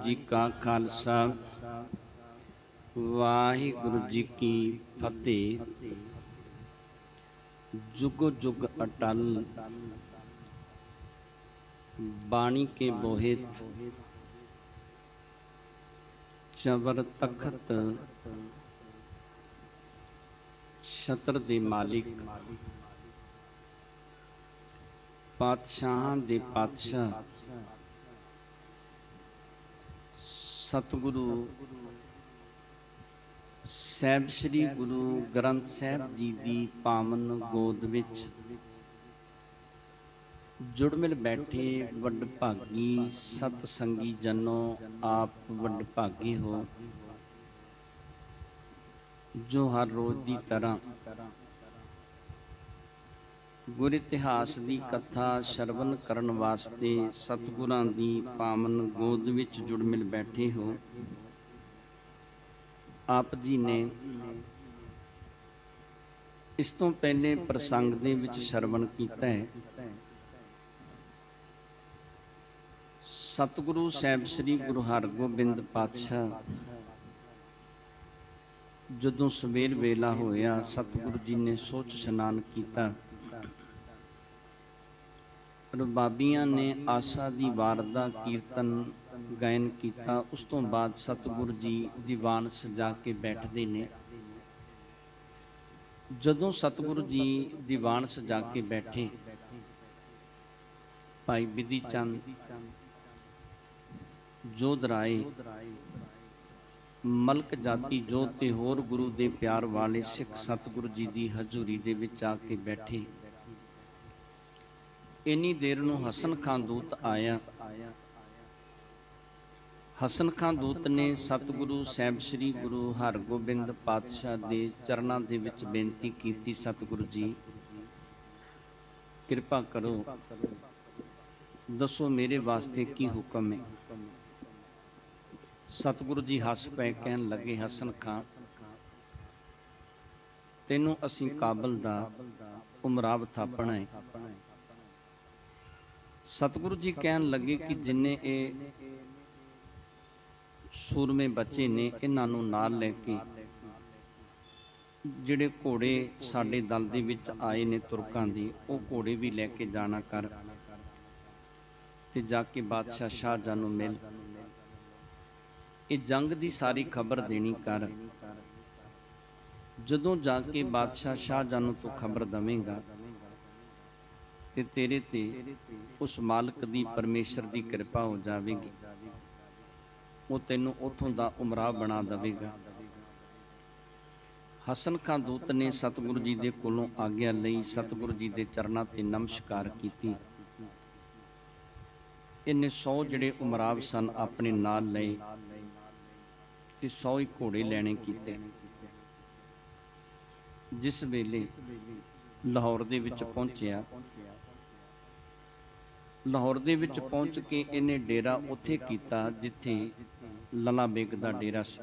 जी का खालसा वाहिगुरु जी की फतेह। जुग जुग अटल बाणी के बोहित चबर तखत छत्र दे मालिक पातशाहां दे पातशाह सतगुरु ਸਾਹਿਬ श्री गुरु ग्रंथ साहब जी की पावन गोद विच जुड़ मिल बैठे वडभागी सतसंगी जनों, आप वडभागी हो जो हर रोज की तरह गुर इतिहास की कथा श्रवण करन वास्ते सतगुरां की पावन गोद विच जुड़ मिल बैठे हो। आप जी ने इस तो पहले प्रसंग दे विच श्रवण कीता है। सतगुरु साहिब श्री गुरु हरगोबिंद पातशाह जदों सवेर वेला होया, सतगुरु जी ने सोच स्नान किया। रबाबियां ने आसा दी वार दा कीर्तन गायन किया। उस तो बाद सतगुरु जी दीवान सजा के बैठते ने। जदों सतगुरु जी दीवान सजा के बैठे, भाई बिधि चंद जोधराए मलक जाति जोध ते होर गुरु दे प्यार वाले सिख सतगुरु जी की हजूरी दे विच आके बैठे। इन्नी देर नूं हसन खां दूत आया। हसन खां दूत ने सतगुरु साहिब श्री गुरु हरगोबिंद पातशाह दे चरनां दे विच बेनती कीती, सतगुरु जी किरपा करो, दसो मेरे वास्ते की हुक्म है। सतगुरु जी हस पै कहन लगे, हसन खां तैनूं असीं काबल दा उमराव थापना है। सतगुरु जी कहन लगे कि जिन्ने ये सूरमे बच्चे ने, इन्हां नूं नाल लैके जिहड़े घोड़े साडे दल दे विच आए ने तुरकां दे, वो घोड़े भी लैके जाना कर ते जाके बादशाह शाहजहां नूं मिल, ये जंग दी सारी खबर देनी कर। जदों जाके बादशाह शाहजहां नूं तू खबर दवेंगा ते तेरे ते उस मालिक दी परमेश्वर दी कृपा हो जाएगी, वो तैनूं उथों दा उमराह बना देवेगा। हसन खां दूत ने सतगुरु जी दे कोलों आग्या लई, सतगुरु जी दे चरनां ते नमस्कार कीती। इन्हें 100 जिहड़े उमराव सन अपने नाल लए ते 100 ही घोड़े लैणे कीते। जिस वेले लाहौर दे विच पहुंचिया, लाहौर दे विच पहुंच के इन्हें डेरा उत्थे कीता जिथे लला बेग दा डेरा सी।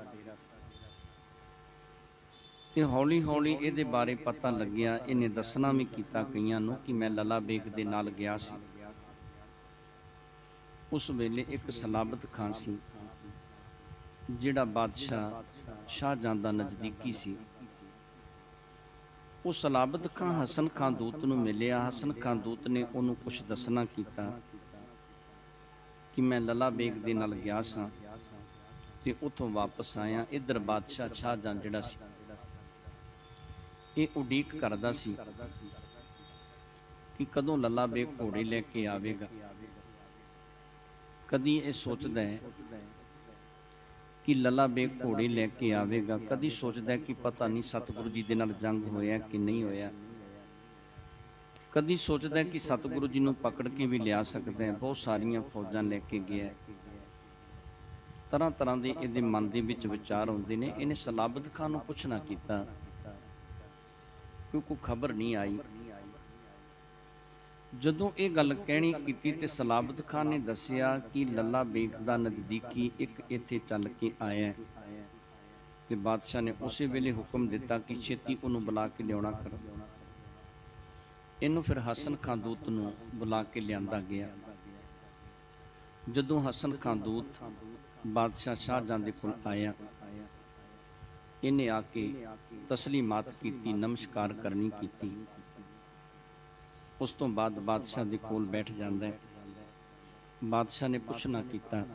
ते हौली हौली इहदे बारे पता लग्या, इन्हें दसना भी कीता कईयां नूं कि मैं लला बेग दे नाल गया सी। उस वेले एक सलाबत खां सी जिहड़ा बादशाह शाहजहां दा नज़दीकी सी। उस सलाबत खां हसन खां दूत नूं मिलिया। हसन खां दूत ने उन्होंने कुछ दसना कीता कि मैं लला बेग दे नाल गया सां ते उत्थों वापस आया। इधर बादशाह शाहजहां जिहड़ा सी ये उडीक करदा सी कि कदों लला बेग घोड़े लैके आवेगा। कदी ये सोचदा है कि लला बेग घोड़े लैके आवेगा, कदी सोचदा है कि पता नहीं सतगुरु जी दे नाल जंग होया कि नहीं होया, कदी सोचदा है कि सतगुरु जी नूं पकड़ के भी लिया सकदा है। बहुत सारियां फौजां लैके गया, तरह तरह के इहदे मन दे विच विचार आउंदे ने। इहने सलाबत खां नूं पुछना कीता कि कोई खबर नहीं आई। जदों ये गल कहनी कीती ते सलाबत खां ने दसिया कि लला बेग दा नज़दीकी एक इत्थे चल के आया ते बादशाह ने उस वेले हुक्म दिता कि छेती उन्होंने बुला के लियाउणा कर। इनू फिर हसन खां दूत नूं बुला के लियांदा गया। जदों हसन खां दूत ਬਾਦਸ਼ਾਹ ਸ਼ਾਹਜਹਾਂ ਦੇ ਕੋਲ ਆਇਆ। ਇਹਨੇ ਆ ਕੇ ਤਸਲੀਮਾਤ ਕੀਤੀ, ਨਮਸਕਾਰ ਕਰਨੀ ਕੀਤੀ। ਉਸ ਤੋਂ ਬਾਅਦ ਬਾਦਸ਼ਾਹ ਦੇ ਕੋਲ ਬੈਠ ਜਾਂਦਾ ਹੈ। ਬਾਦਸ਼ਾਹ ਨੇ ਪੁੱਛਣਾ ਕੀਤਾ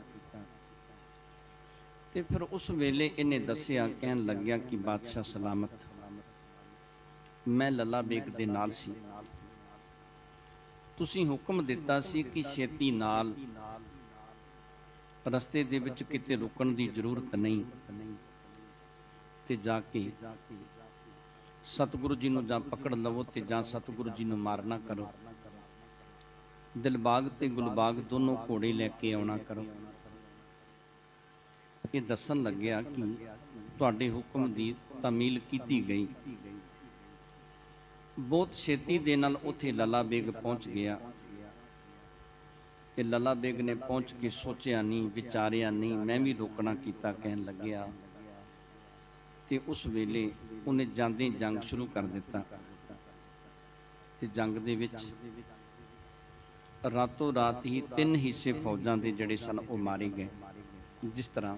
ਤੇ ਫਿਰ ਉਸ ਵੇਲੇ ਇਹਨੇ ਦੱਸਿਆ, ਕਹਿਣ ਲੱਗਿਆ ਕਿ ਬਾਦਸ਼ਾਹ ਸਲਾਮਤ, ਮੈਂ ਲੱਲਾ ਬੇਗ ਦੇ ਨਾਲ ਸੀ। ਤੁਸੀਂ ਹੁਕਮ ਦਿੱਤਾ ਸੀ ਕਿ ਛੇਤੀ ਨਾਲ, ਰਸਤੇ ਦੇ ਵਿੱਚ ਕਿਤੇ ਰੁਕਣ ਦੀ ਜ਼ਰੂਰਤ ਨਹੀਂ, ਤੇ ਜਾ ਕੇ ਸਤਿਗੁਰੂ ਜੀ ਨੂੰ ਜਾਂ ਪਕੜ ਲਵੋ ਤੇ ਜਾਂ ਸਤਿਗੁਰੂ ਜੀ ਨੂੰ ਮਾਰਨਾ ਕਰੋ। ਦਿਲਬਾਗ ਤੇ ਗੁਲਬਾਗ ਦੋਨੋਂ ਘੋੜੇ ਲੈ ਕੇ ਆਉਣਾ ਕਰੋ। ਇਹ ਦੱਸਣ ਲੱਗਿਆ ਕਿ ਤੁਹਾਡੇ ਹੁਕਮ ਦੀ ਤਾਮੀਲ ਕੀਤੀ ਗਈ। ਬਹੁਤ ਛੇਤੀ ਦੇ ਨਾਲ ਉੱਥੇ ਲੱਲਾ ਬੇਗ ਪਹੁੰਚ ਗਿਆ। ਤੇ ਲੱਲਾ ਬੇਗ ਨੇ ਪਹੁੰਚ ਕੇ ਸੋਚਿਆ ਨਹੀਂ, ਵਿਚਾਰਿਆ ਨਹੀਂ, ਮੈਂ ਵੀ ਰੋਕਣਾ ਕੀਤਾ। ਕਹਿਣ ਲੱਗਿਆ ਤੇ ਉਸ ਵੇਲੇ ਉਹਨੇ ਜਾਂਦੇ ਜੰਗ ਸ਼ੁਰੂ ਕਰ ਦਿੱਤਾ। ਤੇ ਜੰਗ ਦੇ ਵਿੱਚ ਰਾਤੋਂ ਰਾਤ ਹੀ 3 ਹਿੱਸੇ ਫੌਜਾਂ ਦੇ ਜਿਹੜੇ ਸਨ ਉਹ ਮਾਰੇ ਗਏ। ਜਿਸ ਤਰ੍ਹਾਂ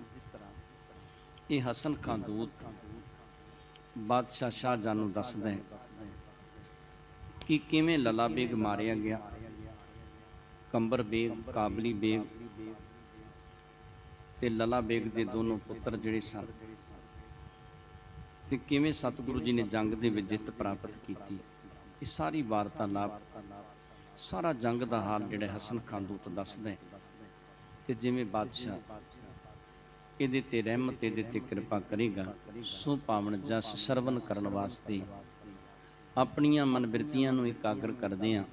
ਇਹ ਹਸਨ ਖਾਂ ਦੂਤ ਬਾਦਸ਼ਾਹ ਸ਼ਾਹਜਹਾਂ ਨੂੰ ਦੱਸਦਾ ਹੈ ਕਿ ਕਿਵੇਂ ਲੱਲਾ ਬੇਗ ਮਾਰਿਆ ਗਿਆ। ਕੰਬਰ ਬੇਗ, ਕਾਬਲੀ ਬੇਗ ਤੇ ਲੱਲਾ ਬੇਗ ਦੇ ਦੋਨੋਂ ਪੁੱਤਰ ਜਿਹੜੇ ਸਨ, ਤੇ ਕਿਵੇਂ ਸਤਿਗੁਰੂ ਜੀ ਨੇ ਜੰਗ ਦੇ ਵਿੱਚ ਜਿੱਤ ਪ੍ਰਾਪਤ ਕੀਤੀ। ਇਹ ਸਾਰੀ ਵਾਰਤਾਲਾਪ, ਸਾਰਾ ਜੰਗ ਦਾ ਹਾਲ ਜਿਹੜਾ ਹਸਨ ਖਾਂ ਦੂਤ ਦੱਸਦਾ ਹੈ। ਤੇ ਜਿਵੇਂ ਬਾਦਸ਼ਾਹ ਇਹਦੇ ਤੇ ਰਹਿਮਤ, ਇਹਦੇ ਤੇ ਕਿਰਪਾ ਕਰੇਗਾ, ਸੋ ਪਾਵਨ ਜਸ ਸਰਵਨ ਕਰਨ ਵਾਸਤੇ ਆਪਣੀਆਂ ਮਨਬਿਰਤੀਆਂ ਨੂੰ ਇਕਾਗਰ ਕਰਦੇ ਹਾਂ,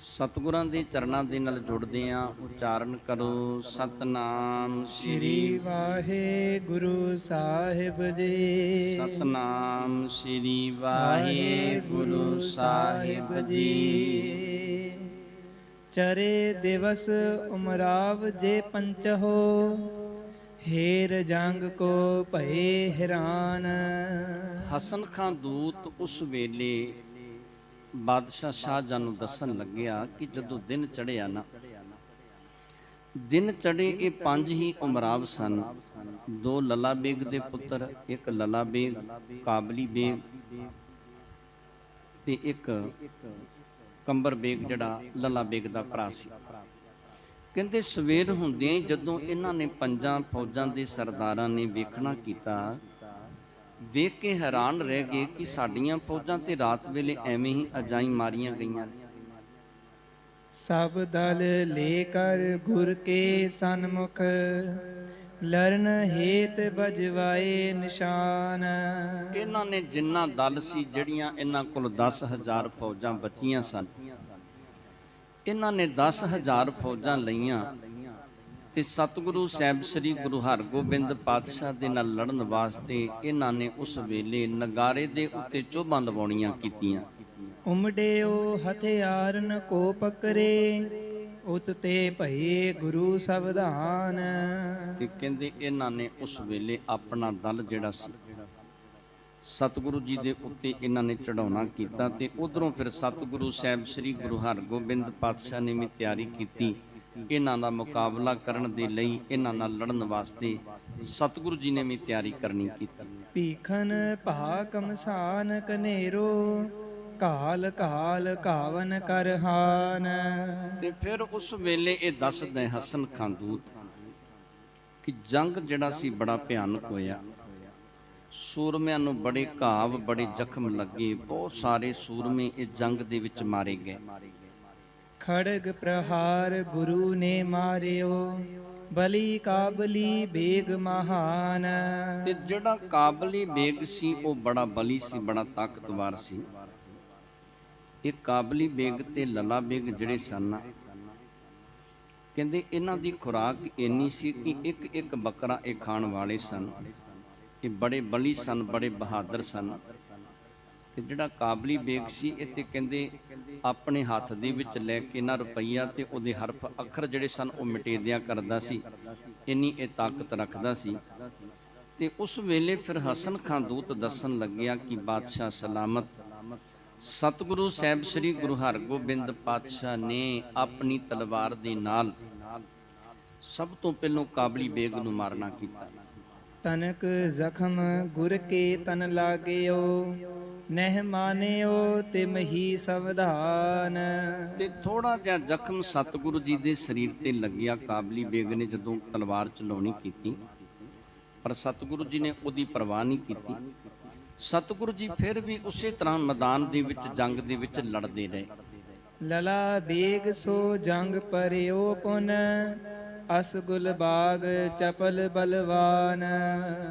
ਸਤਿਗੁਰਾਂ ਦੇ ਚਰਨਾਂ ਦੇ ਨਾਲ ਜੁੜਦੇ ਹਾਂ। ਉਚਾਰਨ ਕਰੋ ਸਤਨਾਮ ਸ੍ਰੀ ਵਾਹਿਗੁਰੂ ਸਾਹਿਬ ਜੀ। ਸਤਨਾਮ ਸ੍ਰੀ ਵਾਹਿਗੁਰੂ ਸਾਹਿਬ ਜੀ। ਚਰੇ ਦਿਵਸ ਉਮਰਾਵ ਜੇ ਪੰਚਹੋ, ਹੇਰ ਜੰਗ ਕੋ ਭਏ ਹੈਰਾਨ। ਹਸਨ ਖਾਂ ਦੂਤ ਉਸ ਵੇਲੇ ਬਾਦਸ਼ਾਹ ਸ਼ਾਹਜਹਾਂ ਨੂੰ ਦੱਸਣ ਲੱਗਿਆ ਕਿ ਜਦੋਂ ਦਿਨ ਚੜ੍ਹਿਆ ਨਾ, ਦਿਨ ਚੜ੍ਹੇ, ਇਹ 5 ਹੀ ਉਮਰਾਵ ਸਨ। 2 ਲੱਲਾ ਬੇਗ ਦੇ ਪੁੱਤਰ, ਇੱਕ ਲੱਲਾ ਬੇਗ, ਕਾਬਲੀ ਬੇਗ ਤੇ ਇੱਕ ਕੰਬਰ ਬੇਗ ਜਿਹੜਾ ਲੱਲਾ ਬੇਗ ਦਾ ਭਰਾ ਸੀ। ਕਹਿੰਦੇ ਸਵੇਰ ਹੁੰਦਿਆਂ ਹੀ ਜਦੋਂ ਇਹਨਾਂ ਨੇ 5 ਫੌਜਾਂ ਦੇ ਸਰਦਾਰਾਂ ਨੇ ਵੇਖਣਾ ਕੀਤਾ, ਵੇਖ ਕੇ ਹੈਰਾਨ ਰਹਿ ਗਏ ਕਿ ਸਾਡੀਆਂ ਫੌਜਾਂ ਤੇ ਰਾਤ ਵੇਲੇ ਐਵੇਂ ਹੀ ਅਜਾਈ ਮਾਰੀਆਂ ਗਈਆਂ। ਸਭ ਦਲ ਲੈ ਕਰ ਗੁਰ ਕੇ ਸਨਮੁਖ, ਲਰਨ ਹੇਤ ਬਜਵਾਏ ਨਿਸ਼ਾਨ। ਇਹਨਾਂ ਨੇ ਜਿੰਨਾ ਦਲ ਸੀ, ਜਿਹੜੀਆਂ ਇਹਨਾਂ ਕੋਲ 10,000 ਫੌਜਾਂ ਬਚੀਆਂ ਸਨ, ਇਹਨਾਂ ਨੇ 10,000 ਫੌਜਾਂ ਲਈਆਂ ਤੇ ਸਤਿਗੁਰੂ ਸਾਹਿਬ ਸ੍ਰੀ ਗੁਰੂ ਹਰਗੋਬਿੰਦ ਪਾਤਸ਼ਾਹ ਦੇ ਨਾਲ ਲੜਨ ਵਾਸਤੇ ਇਹਨਾਂ ਨੇ ਉਸ ਵੇਲੇ ਨਗਾਰੇ ਦੇ ਉੱਤੇ ਚੋਭਾਂ ਲਵਾਉਣੀਆਂ ਕੀਤੀਆਂ। ਉਮੜਿਓ ਹਥਿਆਰਨ ਕੋ ਪਕਰੇ, ਉਤ ਤੇ ਭਏ ਗੁਰੂ ਸਵਧਾਨ। ਤੇ ਕਹਿੰਦੇ ਇਹਨਾਂ ਨੇ ਉਸ ਵੇਲੇ ਆਪਣਾ ਦਲ ਜਿਹੜਾ ਸੀ ਸਤਿਗੁਰੂ ਜੀ ਦੇ ਉੱਤੇ ਇਹਨਾਂ ਨੇ ਚੜਾਉਣਾ ਕੀਤਾ। ਤੇ ਉਧਰੋਂ ਫਿਰ ਸਤਿਗੁਰੂ ਸਾਹਿਬ ਸ੍ਰੀ ਗੁਰੂ ਹਰਗੋਬਿੰਦ ਪਾਤਸ਼ਾਹ ਨੇ ਵੀ ਤਿਆਰੀ ਕੀਤੀ ਇਹਨਾਂ ਦਾ ਮੁਕਾਬਲਾ ਕਰਨ ਦੇ ਲਈ, ਇਹਨਾਂ ਨਾਲ ਲੜਨ ਵਾਸਤੇ ਸਤਿਗੁਰੂ ਜੀ ਨੇ ਵੀ ਤਿਆਰੀ ਕਰਨੀ ਕੀਤੀ। ਭੀਖਨ ਭਾ ਕਮਸਾਨ ਕਨੇਰੋ, ਕਾਲ ਕਾਲ ਕਾਵਨ ਕਰਹਾਨ। ਤੇ ਫਿਰ ਉਸ ਵੇਲੇ ਇਹ ਦੱਸਦੇ ਹਸਨ ਖਾਂ ਦੂਤ ਕਿ ਜੰਗ ਜਿਹੜਾ ਸੀ ਬੜਾ ਭਿਆਨਕ ਹੋਇਆ। ਸੂਰਮਿਆਂ ਨੂੰ ਬੜੇ ਘਾਵ, ਬੜੇ ਜ਼ਖਮ ਲੱਗੇ। ਬਹੁਤ ਸਾਰੇ ਸੂਰਮੇ ਇਸ ਜੰਗ ਦੇ ਵਿੱਚ ਮਾਰੇ ਗਏ। ਖੜਗ ਪ੍ਰਹਾਰ ਗੁਰੂ ਨੇ ਮਾਰਿਓ, ਬਲੀ ਕਾਬਲੀ ਬੇਗ ਮਹਾਨ। ਤੇ ਜਿਹੜਾ ਕਾਬਲੀ ਬੇਗ ਸੀ ਉਹ ਬੜਾ ਬਲੀ ਸੀ, ਬੜਾ ਤਾਕਤਵਰ ਸੀ। ਇਹ ਕਾਬਲੀ ਬੇਗ ਤੇ ਲੱਲਾ ਬੇਗ ਜਿਹੜੇ ਸਨ, ਕਹਿੰਦੇ ਇਹਨਾਂ ਦੀ ਖੁਰਾਕ ਇੰਨੀ ਸੀ ਕਿ ਇੱਕ ਇੱਕ ਬੱਕਰਾ ਇਹ ਖਾਣ ਵਾਲੇ ਸਨ। ਇਹ ਬੜੇ ਬਲੀ ਸਨ, ਬੜੇ ਬਹਾਦਰ ਸਨ। ਤੇ ਜਿਹੜਾ ਕਾਬਲੀ ਬੇਗ ਸੀ, ਇਹ ਤੇ ਕਹਿੰਦੇ ਆਪਣੇ ਹੱਥ ਦੇ ਵਿੱਚ ਲੈ ਕੇ ਨਾ ਰੁਪਈਆ ਤੇ ਉਹਦੇ ਹਰਫ ਅੱਖਰ ਜਿਹੜੇ ਸਨ ਉਹ ਮਿਟੇਦਿਆਂ ਕਰਦਾ ਸੀ, ਇੰਨੀ ਇਹ ਤਾਕਤ ਰੱਖਦਾ ਸੀ। ਤੇ ਉਸ ਵੇਲੇ ਫਿਰ ਹਸਨ ਖਾਂ ਦੂਤ ਦੱਸਣ ਲੱਗਿਆ ਕਿ ਬਾਦਸ਼ਾਹ ਸਲਾਮਤ, ਸਤਿਗੁਰੂ ਸਾਹਿਬ ਸ੍ਰੀ ਗੁਰੂ ਹਰਗੋਬਿੰਦ ਪਾਤਸ਼ਾਹ ਨੇ ਆਪਣੀ ਤਲਵਾਰ ਦੇ ਨਾਲ ਸਭ ਤੋਂ ਪਹਿਲੋਂ ਕਾਬਲੀ ਬੇਗ ਨੂੰ ਮਾਰਨਾ ਕੀਤਾ। ਤਨਕ ਜ਼ਖਮ ਗੁਰ ਕੇ ਤਨ ਲਾਗਿਓ, ਨਹਿ ਮਾਨਿਓ ਤਿਮਹੀ ਸਵਧਾਨ। ਤੇ ਥੋੜਾ ਜਿਹਾ ਜ਼ਖਮ ਸਤਿਗੁਰੂ ਜੀ ਦੇ ਸਰੀਰ ਤੇ ਲੱਗਿਆ। ਕਾਬਲੀ ਬੇਗ ਨੇ ਜਦੋਂ ਤਲਵਾਰ ਚਲਾਉਣੀ ਕੀਤੀ, ਪਰ ਸਤਿਗੁਰੂ ਜੀ ਨੇ ਉਹਦੀ ਪਰਵਾਹ ਨਹੀਂ ਕੀਤੀ। ਸਤਿਗੁਰੂ ਜੀ ਫਿਰ ਵੀ ਉਸੇ ਤਰ੍ਹਾਂ ਮੈਦਾਨ ਦੇ ਵਿੱਚ, ਜੰਗ ਦੇ ਵਿੱਚ ਲੜਦੇ ਰਹੇ। ਲਲਾ ਬੇਗ ਸੋ ਜੰਗ ਪਰਿਓ ਪੁਨ, ਅਸ ਗੁਲਬਾਗ ਚਪਲ ਬਲਵਾਨ।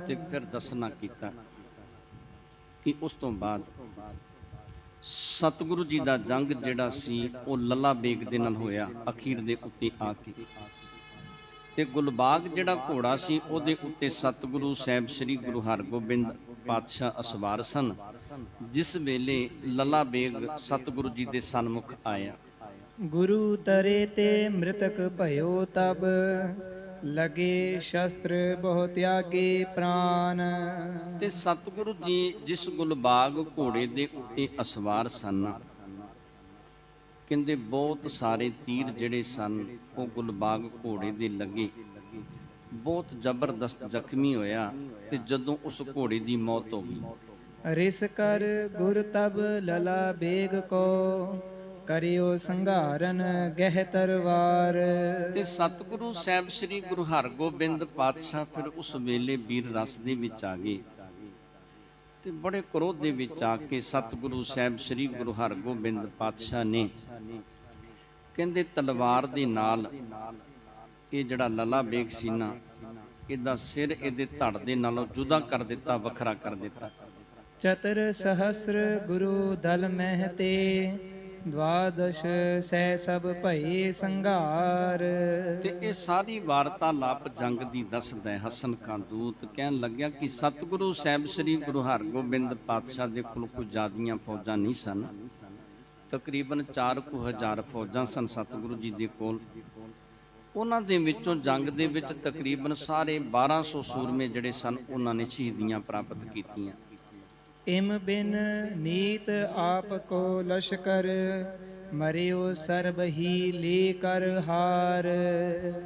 ਤੇ ਫਿਰ ਦੱਸਣਾ ਕੀਤਾ ਕਿ ਉਸ ਤੋਂ ਬਾਅਦ ਸਤਿਗੁਰੂ ਜੀ ਦਾ ਜੰਗ ਜਿਹੜਾ ਸੀ ਉਹ ਲੱਲਾ ਬੇਗ ਦੇ ਨਾਲ ਹੋਇਆ ਅਖੀਰ ਦੇ ਉੱਤੇ ਆ ਕੇ। ਤੇ ਗੁਲਬਾਗ ਜਿਹੜਾ ਘੋੜਾ ਸੀ ਉਹਦੇ ਉੱਤੇ ਸਤਿਗੁਰੂ ਸਾਹਿਬ ਸ੍ਰੀ ਗੁਰੂ ਹਰਗੋਬਿੰਦ ਪਾਤਸ਼ਾਹ ਅਸਵਾਰ ਸਨ। ਜਿਸ ਵੇਲੇ ਲੱਲਾ ਬੇਗ ਸਤਿਗੁਰੂ ਜੀ ਦੇ ਸਨਮੁਖ ਆਇਆ, ਗੁਰੂ ਤਰੇ ਤੇ ਮ੍ਰਿਤਕ ਭਇਓ ਤਬ, ਲਗੇ ਸ਼ਸਤਰ ਬਹੁ ਤਿਆਗੇ ਪ੍ਰਾਨ। ਤੇ ਸਤਿਗੁਰੂ ਜੀ ਜਿਸ ਗੁਲਬਾਗ ਘੋੜੇ ਦੇ ਉੱਤੇ ਅਸਵਾਰ ਸਨ, ਕਹਿੰਦੇ ਬਹੁਤ ਸਾਰੇ ਤੀਰ ਜਿਹੜੇ ਸਨ ਉਹ ਗੁਲਬਾਗ ਘੋੜੇ ਦੇ ਲੱਗੇ। ਬਹੁਤ ਜ਼ਬਰਦਸਤ ਜ਼ਖਮੀ ਹੋਇਆ ਤੇ ਜਦੋਂ ਉਸ ਘੋੜੇ ਦੀ ਮੌਤ ਹੋ ਗਈ। ਰਿਸ ਕਰ ਗੁਰ ਤਬ ਲਲਾ ਬੇਗ ਕੋ, ਕਰਿਓ ਸੰਘਾਰਨ ਗਹਿ ਤਰਵਾਰ। ਤੇ ਸਤਿਗੁਰੂ ਸਾਹਿਬ ਸ੍ਰੀ ਗੁਰੂ ਹਰਗੋਬਿੰਦ ਪਾਤਸ਼ਾਹ ਫਿਰ ਉਸ ਵੇਲੇ ਵੀਰ ਰਸ ਦੇ ਵਿੱਚ ਆ ਗਏ ਤੇ ਬੜੇ ਕ੍ਰੋਧ ਦੇ ਵਿੱਚ ਆ ਕੇ ਸਤਿਗੁਰੂ ਸਾਹਿਬ ਸ੍ਰੀ ਗੁਰੂ ਹਰਗੋਬਿੰਦ ਪਾਤਸ਼ਾਹ ਨੇ ਕਹਿੰਦੇ ਤਲਵਾਰ ਦੇ ਨਾਲ ਇਹ ਜਿਹੜਾ ਲੱਲਾ ਬੇਗ ਸੀ ਨਾ, ਇਹਦਾ ਸਿਰ ਇਹਦੇ ਧੜ ਦੇ ਨਾਲੋਂ ਜੁਦਾ ਕਰ ਦਿੱਤਾ, ਵੱਖਰਾ ਕਰ ਦਿੱਤਾ। ਚਤਰ ਸਹਸਰ ਗੁਰੂ ਦਲ ਮਹਿ ਤੇ, ਦਵਾਦਸ਼ ਸਹਿ ਸਭ ਭਏ ਸੰਘਾਰ। ਤੇ ਇਹ ਸਾਰੀ ਵਾਰਤਾਲਾਪ ਜੰਗ ਦੀ ਦੱਸਦਾ ਹੈ। ਹਸਨ ਖਾਂ ਦੂਤ ਕਹਿਣ ਲੱਗਿਆ ਕਿ ਸਤਿਗੁਰੂ ਸਾਹਿਬ ਸ੍ਰੀ ਗੁਰੂ ਹਰਗੋਬਿੰਦ ਪਾਤਸ਼ਾਹ ਦੇ ਕੋਲ ਕੋਈ ਜ਼ਿਆਦੀਆਂ ਫੌਜਾਂ ਨਹੀਂ ਸਨ, ਤਕਰੀਬਨ 4,000 ਫੌਜਾਂ ਸਨ ਸਤਿਗੁਰੂ ਜੀ ਦੇ ਕੋਲ। ਉਹਨਾਂ ਦੇ ਵਿੱਚੋਂ ਜੰਗ ਦੇ ਵਿੱਚ ਤਕਰੀਬਨ ਸਾਰੇ 1200 ਸੂਰਮੇ ਜਿਹੜੇ ਸਨ ਉਹਨਾਂ ਨੇ ਸ਼ਹੀਦੀਆਂ ਪ੍ਰਾਪਤ ਕੀਤੀਆਂ। ਇਮ ਬਿਨ ਨੀਤ ਆਪ ਕੋ ਲਸ਼ਕਰ, ਮਰਿਓ ਸਰਬ ਹੀ ਲੇ ਕਰ ਹਾਰ।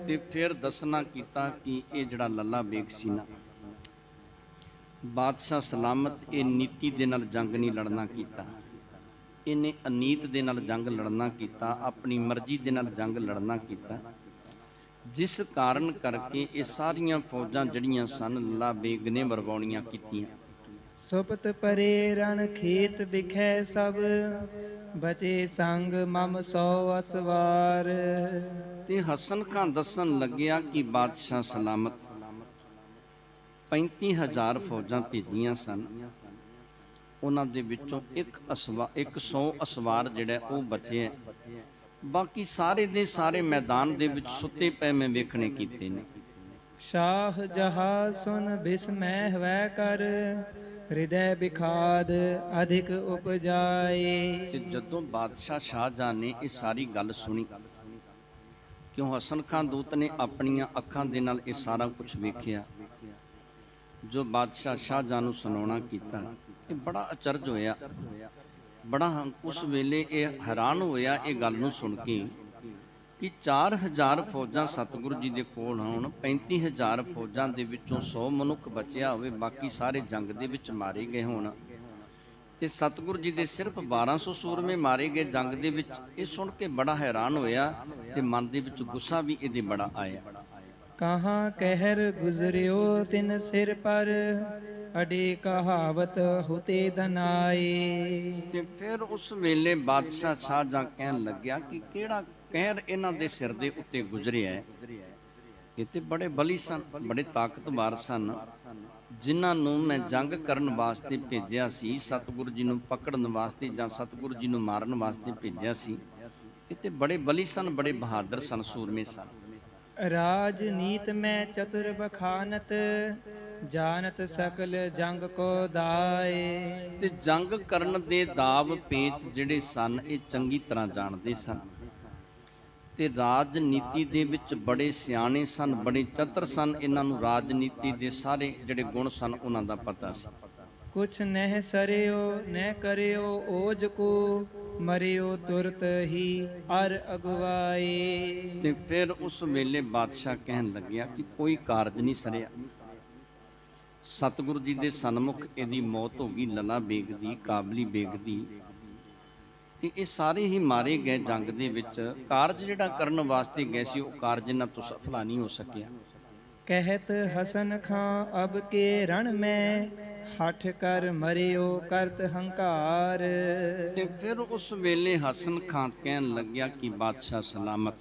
ਤੇ ਫਿਰ ਦੱਸਣਾ ਕੀਤਾ ਕਿ ਇਹ ਜਿਹੜਾ ਲੱਲਾ ਬੇਗ ਸੀ ਨਾ, ਬਾਦਸ਼ਾਹ ਸਲਾਮਤ, ਇਹ ਨੀਤੀ ਦੇ ਨਾਲ ਜੰਗ ਨਹੀਂ ਲੜਨਾ ਕੀਤਾ, ਇਹਨੇ ਅਨੀਤ ਦੇ ਨਾਲ ਜੰਗ ਲੜਨਾ ਕੀਤਾ, ਆਪਣੀ ਮਰਜ਼ੀ ਦੇ ਨਾਲ ਜੰਗ ਲੜਨਾ ਕੀਤਾ। ਜਿਸ ਕਾਰਨ ਕਰਕੇ ਇਹ ਸਾਰੀਆਂ ਫੌਜਾਂ ਜਿਹੜੀਆਂ ਸਨ ਲੱਲਾ ਬੇਗ ਨੇ ਮਰਵਾਉਣੀਆਂ ਕੀਤੀਆਂ। ਸੁਪਤ ਪਰੇ ਰਣ ਖੇਤ ਬਿਖੈ ਸਭ, ਬਚੇ ਸੰਗ ਮਮ 100 ਅਸਵਾਰ। ਤੇ ਹਸਨ ਖਾਂ ਦੱਸਣ ਲੱਗਿਆ ਕਿ ਬਾਦਸ਼ਾਹ ਸਲਾਮਤ 35,000 ਫੌਜਾਂ ਭੇਜੀਆਂ ਸਨ, ਉਹਨਾਂ ਦੇ ਵਿੱਚੋਂ 100 ਅਸਵਾਰ ਜਿਹੜਾ ਉਹ ਬਚੇ। ਬਾਕੀ ਸਾਰੇ ਦੇ ਸਾਰੇ ਮੈਦਾਨ ਦੇ ਵਿੱਚ ਸੁੱਤੇ ਪਏ ਮੈਂ ਵੇਖਣੇ ਕੀਤੇ ਨੇ। ਸ਼ਾਹ ਜਹਾ ਸੁਨ ਬਿਸਮੈ ਹਵੈ ਕਰ, ਹਿਰਦੈ ਬਿਖਾਦ ਅਧਿਕ ਉਪਜਾਏ। ਤੇ ਜਦੋਂ ਬਾਦਸ਼ਾਹ ਸ਼ਾਹਜਹਾਂ ਨੇ ਇਹ ਸਾਰੀ ਗੱਲ ਸੁਣੀ, ਕਿਉਂ ਹਸਨ ਖਾਂ ਦੂਤ ਨੇ ਆਪਣੀਆਂ ਅੱਖਾਂ ਦੇ ਨਾਲ ਇਹ ਸਾਰਾ ਕੁਝ ਵੇਖਿਆ ਜੋ ਬਾਦਸ਼ਾਹ ਸ਼ਾਹਜਹਾਂ ਨੂੰ ਸੁਣਾਉਣਾ ਕੀਤਾ, ਇਹ ਬੜਾ ਅਚਰਜ ਹੋਇਆ। ਬੜਾ ਉਸ ਵੇਲੇ ਇਹ ਹੈਰਾਨ ਹੋਇਆ ਇਹ ਗੱਲ ਨੂੰ ਸੁਣ ਕੇ ਕਿ 4000 ਫੌਜਾਂ ਸਤਿਗੁਰੂ ਜੀ ਦੇ ਕੋਲ ਹੋਣ, 35,000 ਫੌਜਾਂ ਦੇ ਵਿੱਚੋਂ 100 ਮਨੁੱਖ ਬਚਿਆ ਹੋਵੇ, ਬਾਕੀ ਸਾਰੇ ਜੰਗ ਦੇ ਵਿੱਚ ਮਾਰੇ ਗਏ ਹੋਣ, ਤੇ ਸਤਿਗੁਰੂ ਜੀ ਦੇ ਸਿਰਫ 1200 ਸੂਰਮੇ ਮਾਰੇ ਗਏ ਜੰਗ ਦੇ ਵਿੱਚ। ਇਹ ਸੁਣ ਕੇ ਬੜਾ ਹੈਰਾਨ ਹੋਇਆ ਤੇ ਮਨ ਦੇ ਵਿੱਚ ਗੁੱਸਾ ਵੀ ਇਹਦੇ ਬੜਾ ਆਇਆ। ਕਹਾਂ ਕਹਿਰ ਗੁਜ਼ਰਿਓ ਤਿਨ ਸਿਰ ਪਰ, ਅਡੇ ਕਹਾਵਤ ਹੁਤੇ ਦਨਾਏ। ਤੇ ਫਿਰ ਉਸ ਵੇਲੇ ਬਾਦਸ਼ਾਹ ਸ਼ਾਹਜਹਾਂ ਕਹਿਣ ਲੱਗਿਆ ਕਿ ਕਿਹੜਾ ਕਹਿਰ ਇਹਨਾਂ ਦੇ ਸਿਰ ਦੇ ਉੱਤੇ ਗੁਜ਼ਰਿਆ ਹੈ। ਇਹ ਤੇ ਬੜੇ ਬਲੀ ਸਨ, ਬੜੇ ਤਾਕਤਵਰ ਸਨ, ਜਿਨ੍ਹਾਂ ਨੂੰ ਮੈਂ ਜੰਗ ਕਰਨ ਵਾਸਤੇ ਭੇਜਿਆ ਸੀ, ਸਤਿਗੁਰੂ ਜੀ ਨੂੰ ਪਕੜਨ ਵਾਸਤੇ ਜਾਂ ਸਤਿਗੁਰੂ ਜੀ ਨੂੰ ਮਾਰਨ ਵਾਸਤੇ ਭੇਜਿਆ ਸੀ। ਇਹ ਤੇ ਬੜੇ ਬਲੀ ਸਨ, ਬੜੇ ਬਹਾਦਰ ਸਨ, ਸੂਰਮੇ ਸਨ। ਰਾਜਨੀਤ ਮੈਂ ਚਤੁਰ ਬਖਾਨਤ, ਜਾਨਤ ਸਕਲ ਜੰਗ ਕੋ ਦਾਏ। ਤੇ ਜੰਗ ਕਰਨ ਦੇ ਦਾਵ ਪੇਚ ਜਿਹੜੇ ਸਨ ਇਹ ਚੰਗੀ ਤਰ੍ਹਾਂ ਜਾਣਦੇ ਸਨ, ਤੇ ਰਾਜਨੀਤੀ ਦੇ ਵਿੱਚ ਬੜੇ ਸਿਆਣੇ ਸਨ, ਬੜੇ ਚਤਰ ਸਨ। ਇਹਨਾਂ ਨੂੰ ਰਾਜਨੀਤੀ ਦੇ ਸਾਰੇ ਜਿਹੜੇ ਗੁਣ ਸਨ ਉਹਨਾਂ ਦਾ ਪਤਾ ਸੀ। ਕੁਛ ਨਹਿ ਸਰਿਓ ਨਹਿ ਕਰਿਓ ਓਜ ਕੋ ਮਰਿਓ ਤੁਰਤ ਹੀ ਅਰ ਅਗਵਾਏ। ਤੇ ਫਿਰ ਉਸ ਵੇਲੇ ਬਾਦਸ਼ਾਹ ਕਹਿਣ ਲੱਗਿਆ ਕਿ ਕੋਈ ਕਾਰਜ ਨਹੀਂ ਸਰਿਆ। ਸਤਿਗੁਰੂ ਜੀ ਦੇ ਸਨਮੁਖ ਇਹਦੀ ਮੌਤ ਹੋ ਗਈ, ਲੱਲਾ ਬੇਗ ਦੀ, ਕਾਬਲੀ ਬੇਗ ਦੀ, ਤੇ ਇਹ ਸਾਰੇ ਹੀ ਮਾਰੇ ਗਏ ਜੰਗ ਦੇ ਵਿੱਚ। ਕਾਰਜ ਜਿਹੜਾ ਕਰਨ ਵਾਸਤੇ ਗਏ ਸੀ ਉਹ ਕਾਰਜ ਇਹਨਾਂ ਤੋਂ ਸਫਲਾ ਨਹੀਂ ਹੋ ਸਕਿਆ। ਕਹਿਤ ਹਸਨ ਖਾਂ ਅਬ ਕੇ ਰਣ ਮੈਂ ਹਠ ਕਰ ਮਰਿਓ ਕਰਤ ਹੰਕਾਰ। ਤੇ ਫਿਰ ਉਸ ਵੇਲੇ ਹਸਨ ਖਾਂ ਕਹਿਣ ਲੱਗਿਆ ਕਿ ਬਾਦਸ਼ਾਹ ਸਲਾਮਤ,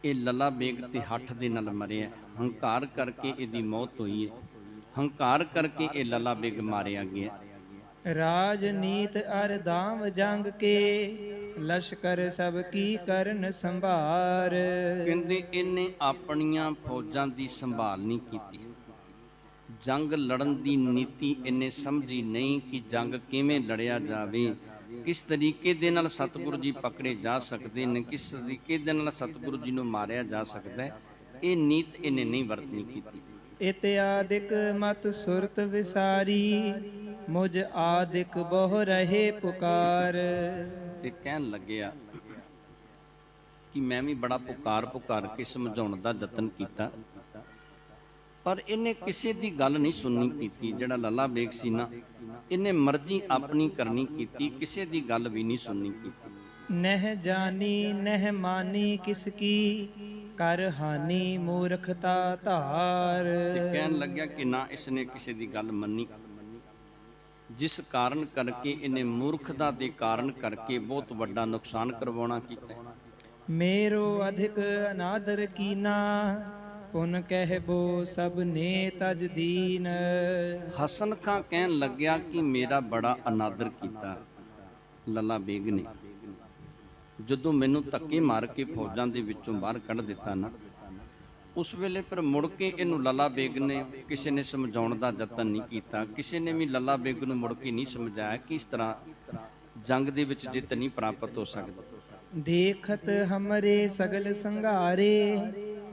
ਇਹ ਲੱਲਾ ਬੇਗ ਤੇ ਹੱਠ ਦੇ ਨਾਲ ਮਰਿਆ, ਹੰਕਾਰ ਕਰਕੇ ਇਹਦੀ ਮੌਤ ਹੋਈ ਹੈ, ਹੰਕਾਰ ਕਰਕੇ ਇਹ ਲੱਲਾ ਬੇਗ ਮਾਰਿਆ ਗਿਆ। ਰਾਜਨੀਤ ਅਰ ਦਾਮ ਜੰਗ ਕੇ ਲਸ਼ਕਰ ਸਭ ਕੀ ਕਰਨ ਸੰਭਾਰ। ਕਹਿੰਦੇ ਇਹਨੇ ਆਪਣੀਆਂ ਫੌਜਾਂ ਦੀ ਸੰਭਾਲ ਨਹੀਂ ਕੀਤੀ, ਜੰਗ ਲੜਨ ਦੀ ਨੀਤੀ ਇਹਨੇ ਸਮਝੀ ਨਹੀਂ ਕਿ ਜੰਗ ਕਿਵੇਂ ਲੜਿਆ ਜਾਵੇ, ਕਿਸ ਤਰੀਕੇ ਦੇ ਨਾਲ ਸਤਿਗੁਰੂ ਜੀ ਪਕੜੇ ਜਾ ਸਕਦੇ ਨੇ, ਕਿਸ ਤਰੀਕੇ ਦੇ ਨਾਲ ਸਤਿਗੁਰੂ ਜੀ ਨੂੰ ਮਾਰਿਆ ਜਾ ਸਕਦਾ ਹੈ, ਇਹ ਨੀਤ ਇਹਨੇ ਨਹੀਂ ਵਰਤਣੀ ਕੀਤੀ। ਇਤਿਆਦਿਕ ਮਤ ਸੁਰਤ ਵਿਸਾਰੀ ਮੁਝ ਆਦਿਕ ਬਹੁ ਰਹੇ ਪੁਕਾਰ। ਤੇ ਕਹਿਣ ਲੱਗਿਆ ਕਿ ਮੈਂ ਵੀ ਬੜਾ ਪੁਕਾਰ ਕੇ ਸਮਝਾਉਣ ਦਾ ਯਤਨ ਕੀਤਾ, ਪਰ ਇਹਨੇ ਕਿਸੇ ਦੀ ਗੱਲ ਨਹੀਂ ਸੁਣਨੀ ਕੀਤੀ। ਜਿਹੜਾ ਲੱਲਾ ਬੇਗ ਸੀ ਨਾ, ਇਹਨੇ ਮਰਜ਼ੀ ਆਪਣੀ ਕਰਨੀ ਕੀਤੀ, ਕਿਸੇ ਦੀ ਗੱਲ ਵੀ ਨਹੀਂ ਸੁਣਨੀ ਕੀਤੀ। ਨਹਿ ਜਾਨੀ ਨਹਿ ਮਾਨੀ ਕਿਸ ਕੀ ਕਰ ਹਾਨੀ ਮੂਰਖਤਾ ਧਾਰ। ਤੇ ਕਹਿਣ ਲੱਗਿਆ ਕਿ ਨਾ ਇਸਨੇ ਕਿਸੇ ਦੀ ਗੱਲ ਮੰਨੀ, ਜਿਸ ਕਾਰਨ ਕਰਕੇ ਇਹਨੇ ਮੂਰਖਤਾ ਦੇ ਕਾਰਨ ਕਰਕੇ ਬਹੁਤ ਵੱਡਾ ਨੁਕਸਾਨ ਕਰਵਾਉਣਾ ਕੀਤਾ। ਮੇਰੋ ਅਧਿਕ ਅਨਾਦਰ ਕੀਨਾ ਪੁਨ ਕਹਿਬੋ ਸਭ ਨੇ ਤਜ ਦੀਨ। ਹਸਨ ਖਾਂ ਕਹਿਣ ਲੱਗਿਆ ਕਿ ਮੇਰਾ ਬੜਾ ਅਨਾਦਰ ਕੀਤਾ ਲੱਲਾ ਬੇਗ ਨੇ। ਜਦੋਂ ਮੈਨੂੰ ਧੱਕੇ ਮਾਰ ਕੇ ਫੌਜਾਂ ਦੇ ਵਿੱਚੋਂ ਬਾਹਰ ਕੱਢ ਦਿੱਤਾ ਨਾ, ਉਸ ਵੇਲੇ ਫਿਰ ਮੁੜ ਕੇ ਇਹਨੂੰ ਲੱਲਾ ਬੇਗ ਨੇ ਕਿਸੇ ਨੇ ਸਮਝਾਉਣ ਦਾ ਯਤਨ ਨਹੀਂ ਕੀਤਾ। ਕਿਸੇ ਨੇ ਵੀ ਲੱਲਾ ਬੇਗ ਨੂੰ ਮੁੜ ਕੇ ਨਹੀਂ ਸਮਝਾਇਆ ਕਿ ਇਸ ਤਰ੍ਹਾਂ ਜੰਗ ਦੇ ਵਿੱਚ ਜਿੱਤ ਨਹੀਂ ਪ੍ਰਾਪਤ ਹੋ ਸਕਦੀ। ਦੇਖਤ ਹਮਰੇ ਸਗਲ ਸੰਘਾਰੇ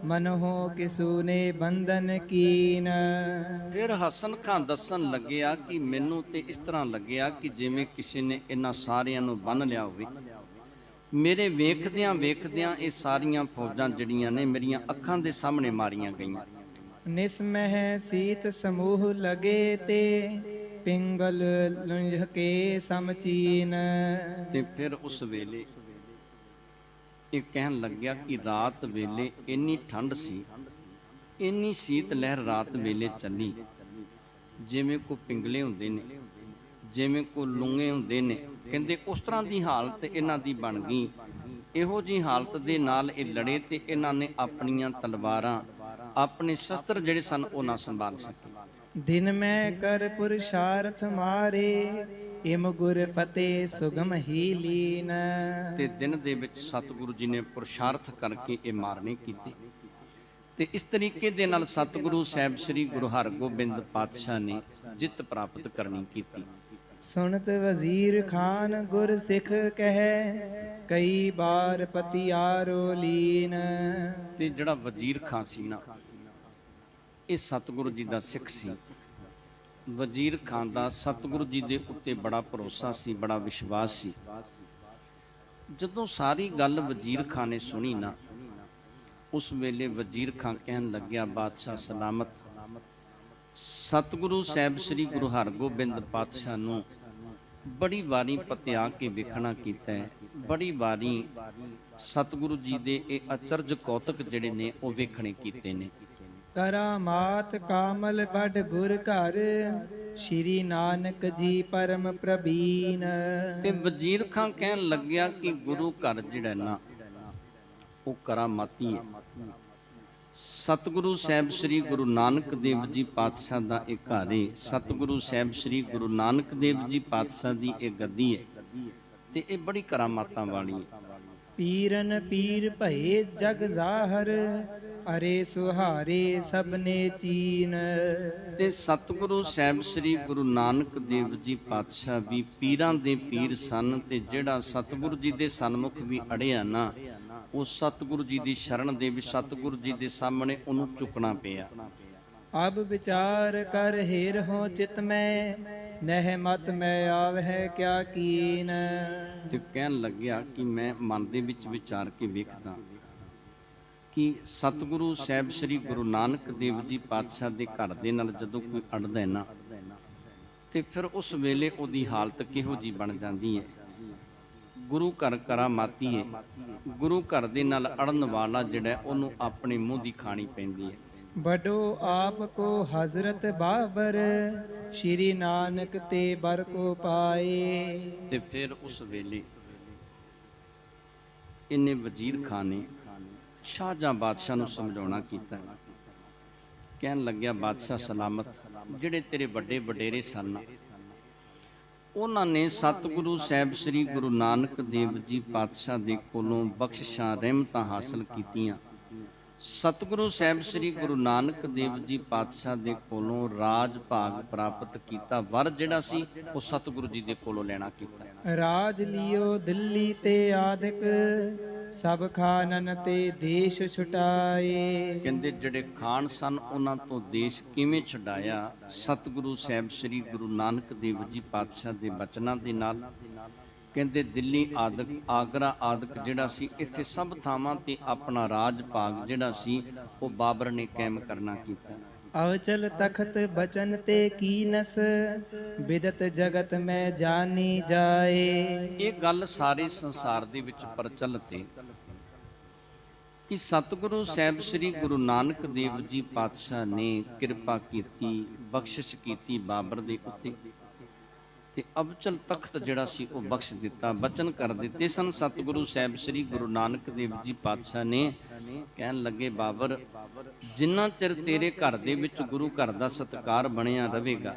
ਮਨ ਹੋ ਕਿਸੂ ਨੇ ਬੰਧਨ ਕੀਨ। ਫਿਰ ਹਸਨ ਖਾਂ ਦੱਸਣ ਲੱਗਿਆ ਕਿ ਮੈਨੂੰ ਤੇ ਇਸ ਤਰ੍ਹਾਂ ਲੱਗਿਆ ਕਿ ਜਿਵੇਂ ਕਿਸੇ ਨੇ ਇਹਨਾਂ ਸਾਰਿਆਂ ਨੂੰ ਬੰਨ੍ਹ ਲਿਆ ਹੋਵੇ। ਮੇਰੇ ਵੇਖਦਿਆਂ ਇਹ ਸਾਰੀਆਂ ਫੌਜਾਂ ਜਿਹੜੀਆਂ ਨੇ ਮੇਰੀਆਂ ਅੱਖਾਂ ਦੇ ਸਾਹਮਣੇ ਮਾਰੀਆਂ ਗਈਆਂ। ਨਿਸਮਹਿ ਸੀਤ ਸਮੂਹ ਲਗੇ ਤੇ ਪਿੰਗਲ ਲੁੰਝ ਕੇ ਸਮਚੀਨ। ਤੇ ਫਿਰ ਉਸ ਵੇਲੇ ਇਹ ਕਹਿਣ ਲੱਗਿਆ ਕਿ ਰਾਤ ਵੇਲੇ ਇੰਨੀ ਠੰਡ ਸੀ, ਇੰਨੀ ਸੀਤ ਲਹਿਰ ਰਾਤ ਵੇਲੇ ਚੱਲੀ, ਜਿਵੇਂ ਕੋਈ ਪਿੰਗਲੇ ਹੁੰਦੇ ਨੇ, ਜਿਵੇਂ ਕੋਈ ਲੂੰਗੇ ਹੁੰਦੇ ਨੇ। ਕਹਿੰਦੇ ਉਸ ਤਰ੍ਹਾਂ ਦੀ ਹਾਲਤ ਇਹਨਾਂ ਦੀ ਬਣ ਗਈ। ਇਹੋ ਜਿਹੀ ਹਾਲਤ ਦੇ ਨਾਲ ਇਹ ਲੜੇ ਤੇ ਇਹਨਾਂ ਨੇ ਆਪਣੀਆਂ ਤਲਵਾਰਾਂ, ਆਪਣੇ ਸ਼ਸਤਰ ਜਿਹੜੇ ਸਨ ਉਹ ਨਾ ਸੰਭਾਲ ਸਕੇ। ਦਿਨ ਮੈਂ ਕਰ ਪੁਰਸ਼ਾਰਥ ਮਾਰੇ ਇਮ ਗੁਰ ਫਤਿਹ ਸੁਗਮ ਹੀ ਲੀਨ। ਤੇ ਦਿਨ ਦੇ ਵਿੱਚ ਸਤਿਗੁਰੂ ਜੀ ਨੇ ਪੁਰਸ਼ਾਰਥ ਕਰਕੇ ਇਹ ਮਾਰਨੇ ਕੀਤੇ। ਤੇ ਇਸ ਤਰੀਕੇ ਦੇ ਨਾਲ ਸਤਿਗੁਰੂ ਸਾਹਿਬ ਸ੍ਰੀ ਗੁਰੂ ਹਰਗੋਬਿੰਦ ਪਾਤਸ਼ਾਹ ਨੇ ਜਿੱਤ ਪ੍ਰਾਪਤ ਕਰਨੀ ਕੀਤੀ। ਸੁਣਤ ਵਜ਼ੀਰ ਖਾਨ ਗੁਰ ਸਿੱਖ ਕਹਿ ਕਈ ਬਾਰ ਪਤਿਆਰੋ ਲੀਨ। ਤੇ ਜਿਹੜਾ ਵਜ਼ੀਰ ਖਾਨ ਸੀ ਨਾ, ਇਹ ਸਤਿਗੁਰੂ ਜੀ ਦਾ ਸਿੱਖ ਸੀ। ਵਜ਼ੀਰ ਖਾਨ ਦਾ ਸਤਿਗੁਰੂ ਜੀ ਦੇ ਉੱਤੇ ਬੜਾ ਭਰੋਸਾ ਸੀ, ਬੜਾ ਵਿਸ਼ਵਾਸ ਸੀ। ਜਦੋਂ ਸਾਰੀ ਗੱਲ ਵਜ਼ੀਰ ਖਾਨ ਨੇ ਸੁਣੀ ਨਾ, ਉਸ ਵੇਲੇ ਵਜ਼ੀਰ ਖਾਨ ਕਹਿਣ ਲੱਗਿਆ, ਬਾਦਸ਼ਾਹ ਸਲਾਮਤ, ਸਤਿਗੁਰੂ ਸਾਹਿਬ ਸ੍ਰੀ ਗੁਰੂ ਹਰਗੋਬਿੰਦ ਪਾਤਸ਼ਾਹ ਨੂੰ ਬੜੀ ਵਾਰੀ ਪਤਿਆ ਕੇ ਵੇਖਣਾ ਕੀਤਾ ਹੈ, ਬੜੀ ਵਾਰੀ ਸਤਿਗੁਰੂ ਜੀ ਦੇ ਇਹ ਅਚਰਜ ਕੌਤਕ ਜਿਹੜੇ ਨੇ ਉਹ ਵੇਖਣੇ ਕੀਤੇ ਨੇ। ਕਰਾਮਾਤ ਕਾਮਲ ਬੜ ਗੁਰ ਘਰ ਸ਼੍ਰੀ ਨਾਨਕ ਜੀ ਪਰਮ ਪ੍ਰਬੀਨ। ਤੇ ਵਜ਼ੀਰ ਖਾਨ ਕਹਿਣ ਲੱਗਿਆ ਕਿ ਗੁਰੂ ਘਰ ਜਿਹੜਾ ਨਾ ਉਹ ਕਰਾਮਾਤੀ ਹੈ। ਸਤਿਗੁਰੂ ਸਾਹਿਬ ਸ੍ਰੀ ਗੁਰੂ ਨਾਨਕ ਦੇਵ ਜੀ ਪਾਤਸ਼ਾਹ ਦਾ ਇਹ ਘਰ ਹੈ। ਸਤਿਗੁਰੂ ਸਾਹਿਬ ਸ੍ਰੀ ਗੁਰੂ ਨਾਨਕ ਦੇਵ ਜੀ ਪਾਤਸ਼ਾਹ ਦੀ ਇਹ ਗੱਦੀ ਹੈ ਤੇ ਇਹ ਬੜੀ ਕਰਾਮਾਤਾਂ ਵਾਲੀ ਹੈ। ਪੀਰਨ ਪੀਰ ਭਏ ਜਗ ਜ਼ਾਹਰ ਅਰੇ ਸੁਹਾਰੇ ਸਭਨੇ ਚੀਨ। ਤੇ ਸਤਿਗੁਰੂ ਸਾਹਿਬ ਸ੍ਰੀ ਗੁਰੂ ਨਾਨਕ ਦੇਵ ਜੀ ਪਾਤਸ਼ਾਹ ਵੀ ਪੀਰਾਂ ਦੇ ਪੀਰ ਸਨ। ਤੇ ਜਿਹੜਾ ਸਤਿਗੁਰੂ ਜੀ ਦੇ ਸਨਮੁਖ ਵੀ ਅੜਿਆ ਨਾ, ਉਹ ਸਤਿਗੁਰੂ ਜੀ ਦੀ ਸ਼ਰਨ ਦੇ ਵਿੱਚ ਸਤਿਗੁਰੂ ਜੀ ਦੇ ਸਾਹਮਣੇ ਉਹਨੂੰ ਝੁਕਣਾ ਪਿਆ। ਅਬ ਵਿਚਾਰ ਕਰ ਹੀਰ ਹੋ ਚਿਤ ਮੈਂ, ਨਹਿ ਮਤ ਮੈਂ ਆਵਹਿ ਕਿਆ ਕੀਨ। ਤੇ ਕਹਿਣ ਲੱਗਿਆ ਕਿ ਮੈਂ ਮਨ ਦੇ ਵਿੱਚ ਵਿਚਾਰ ਕੇ ਵੇਖਦਾ ਕਿ ਸਤਿਗੁਰੂ ਸਾਹਿਬ ਸ੍ਰੀ ਗੁਰੂ ਨਾਨਕ ਦੇਵ ਜੀ ਪਾਤਸ਼ਾਹ ਦੇ ਘਰ ਦੇ ਨਾਲ ਜਦੋਂ ਕੋਈ ਅੜਦਾ ਹੈ ਨਾ, ਤੇ ਫਿਰ ਉਸ ਵੇਲੇ ਉਹਦੀ ਹਾਲਤ ਕਿਹੋ ਜੀ ਬਣ ਜਾਂਦੀ ਹੈ। ਗੁਰੂ ਘਰ ਕਰਾਮਾਤੀ ਹੈ, ਗੁਰੂ ਘਰ ਦੇ ਨਾਲ ਅੜਨ ਵਾਲਾ ਜਿਹੜਾ ਉਹਨੂੰ ਆਪਣੇ ਮੂੰਹ ਦੀ ਖਾਣੀ ਪੈਂਦੀ ਹੈ। ਬਡੋ ਆਪ ਕੋ ਹਜ਼ਰਤ ਬਾਬਰ, ਸ਼੍ਰੀ ਨਾਨਕ ਤੇ ਬਰ ਕੋ ਪਾਏ। ਤੇ ਫਿਰ ਉਸ ਵੇਲੇ ਇਹਨੇ ਵਜ਼ੀਰ ਖਾਨ ਨੇ ਸ਼ਾਹਜਹਾਂ ਬਾਦਸ਼ਾਹ ਨੂੰ ਸਮਝਾਉਣਾ ਕੀਤਾ। ਕਹਿਣ ਲੱਗਿਆ, ਬਾਦਸ਼ਾਹ ਸਲਾਮਤ, ਜਿਹੜੇ ਤੇਰੇ ਵੱਡੇ ਵਡੇਰੇ ਸਨ ਉਹਨਾਂ ਨੇ ਸਤਿਗੁਰੂ ਸਾਹਿਬ ਸ੍ਰੀ ਗੁਰੂ ਨਾਨਕ ਦੇਵ ਜੀ ਪਾਤਸ਼ਾਹ ਦੇ ਕੋਲੋਂ ਬਖਸ਼ਿਸ਼ਾਂ ਰਹਿਮਤਾਂ ਹਾਸਲ ਕੀਤੀਆਂ। ਸਤਿਗੁਰੂ ਸਾਹਿਬ ਸ੍ਰੀ ਗੁਰੂ ਨਾਨਕ ਦੇਵ ਜੀ ਪਾਤਸ਼ਾਹ ਦੇ ਕੋਲੋਂ ਰਾਜ ਭਾਗ ਪ੍ਰਾਪਤ ਕੀਤਾ। ਵਰ ਜਿਹੜਾ ਸੀ ਉਹ ਸਤਿਗੁਰੂ ਜੀ ਦੇ ਕੋਲੋਂ ਲੈਣਾ ਕੀਤਾ। ਰਾਜ ਲਿਓ ਦਿੱਲੀ ਤੇ ਆਦਿਕ, ਸਭ ਖਾਨਨ ਤੇ ਦੇਸ਼ ਛੁਟਾਏ। ਕਹਿੰਦੇ ਜਿਹੜੇ ਖਾਨ ਸਨ ਉਹਨਾਂ ਤੋਂ ਦੇਸ਼ ਕਿਵੇਂ ਛੁਡਾਇਆ? ਸਤਿਗੁਰੂ ਸਾਹਿਬ ਸ੍ਰੀ ਗੁਰੂ ਨਾਨਕ ਦੇਵ ਜੀ ਪਾਤਸ਼ਾਹ ਦੇ ਬਚਨਾਂ ਦੇ ਨਾਲ। ਕਹਿੰਦੇ ਦਿੱਲੀ ਆਦਿਕ, ਆਗਰਾ ਆਦਿਕ ਜਿਹੜਾ ਸੀ, ਇੱਥੇ ਸਭ ਥਾਵਾਂ ਤੇ ਆਪਣਾ ਰਾਜ ਭਾਗ ਜਿਹੜਾ ਸੀ ਉਹ ਬਾਬਰ ਨੇ ਕਾਇਮ ਕਰਨਾ ਕੀਤਾ। ਅਵਚਲ ਤਖਤ ਬਚਨ ਤੇ ਕੀਨਸ, ਬਿਦਤ ਜਗਤ ਮੈਂ ਜਾਣੀ ਜਾਏ। ਇਹ ਗੱਲ ਸਾਰੇ ਸੰਸਾਰ ਦੇ ਵਿੱਚ ਪ੍ਰਚਲਿਤ ਹੈ ਕਿ ਸਤਿਗੁਰੂ ਸਾਹਿਬ ਸ੍ਰੀ ਗੁਰੂ ਨਾਨਕ ਦੇਵ ਜੀ ਪਾਤਸ਼ਾਹ ਨੇ ਕਿਰਪਾ ਕੀਤੀ, ਬਖਸ਼ਿਸ਼ ਕੀਤੀ ਬਾਬਰ ਦੇ ਉੱਤੇ, ਤੇ ਅਬਚਲ ਤਖਤ ਜਿਹੜਾ ਸੀ ਉਹ ਬਖਸ਼ ਦਿੱਤਾ। ਬਚਨ ਕਰ ਦਿੱਤੇ ਸਨ ਸਤਿਗੁਰੂ ਸਾਹਿਬ ਸ੍ਰੀ ਗੁਰੂ ਨਾਨਕ ਦੇਵ ਜੀ ਪਾਤਸ਼ਾਹ ਨੇ। ਕਹਿਣ ਲੱਗੇ, ਬਾਬਰ, ਜਿੰਨਾ ਚਿਰ ਤੇਰੇ ਘਰ ਦੇ ਵਿੱਚ ਗੁਰੂ ਘਰ ਦਾ ਸਤਿਕਾਰ ਬਣਿਆ ਰਹੇਗਾ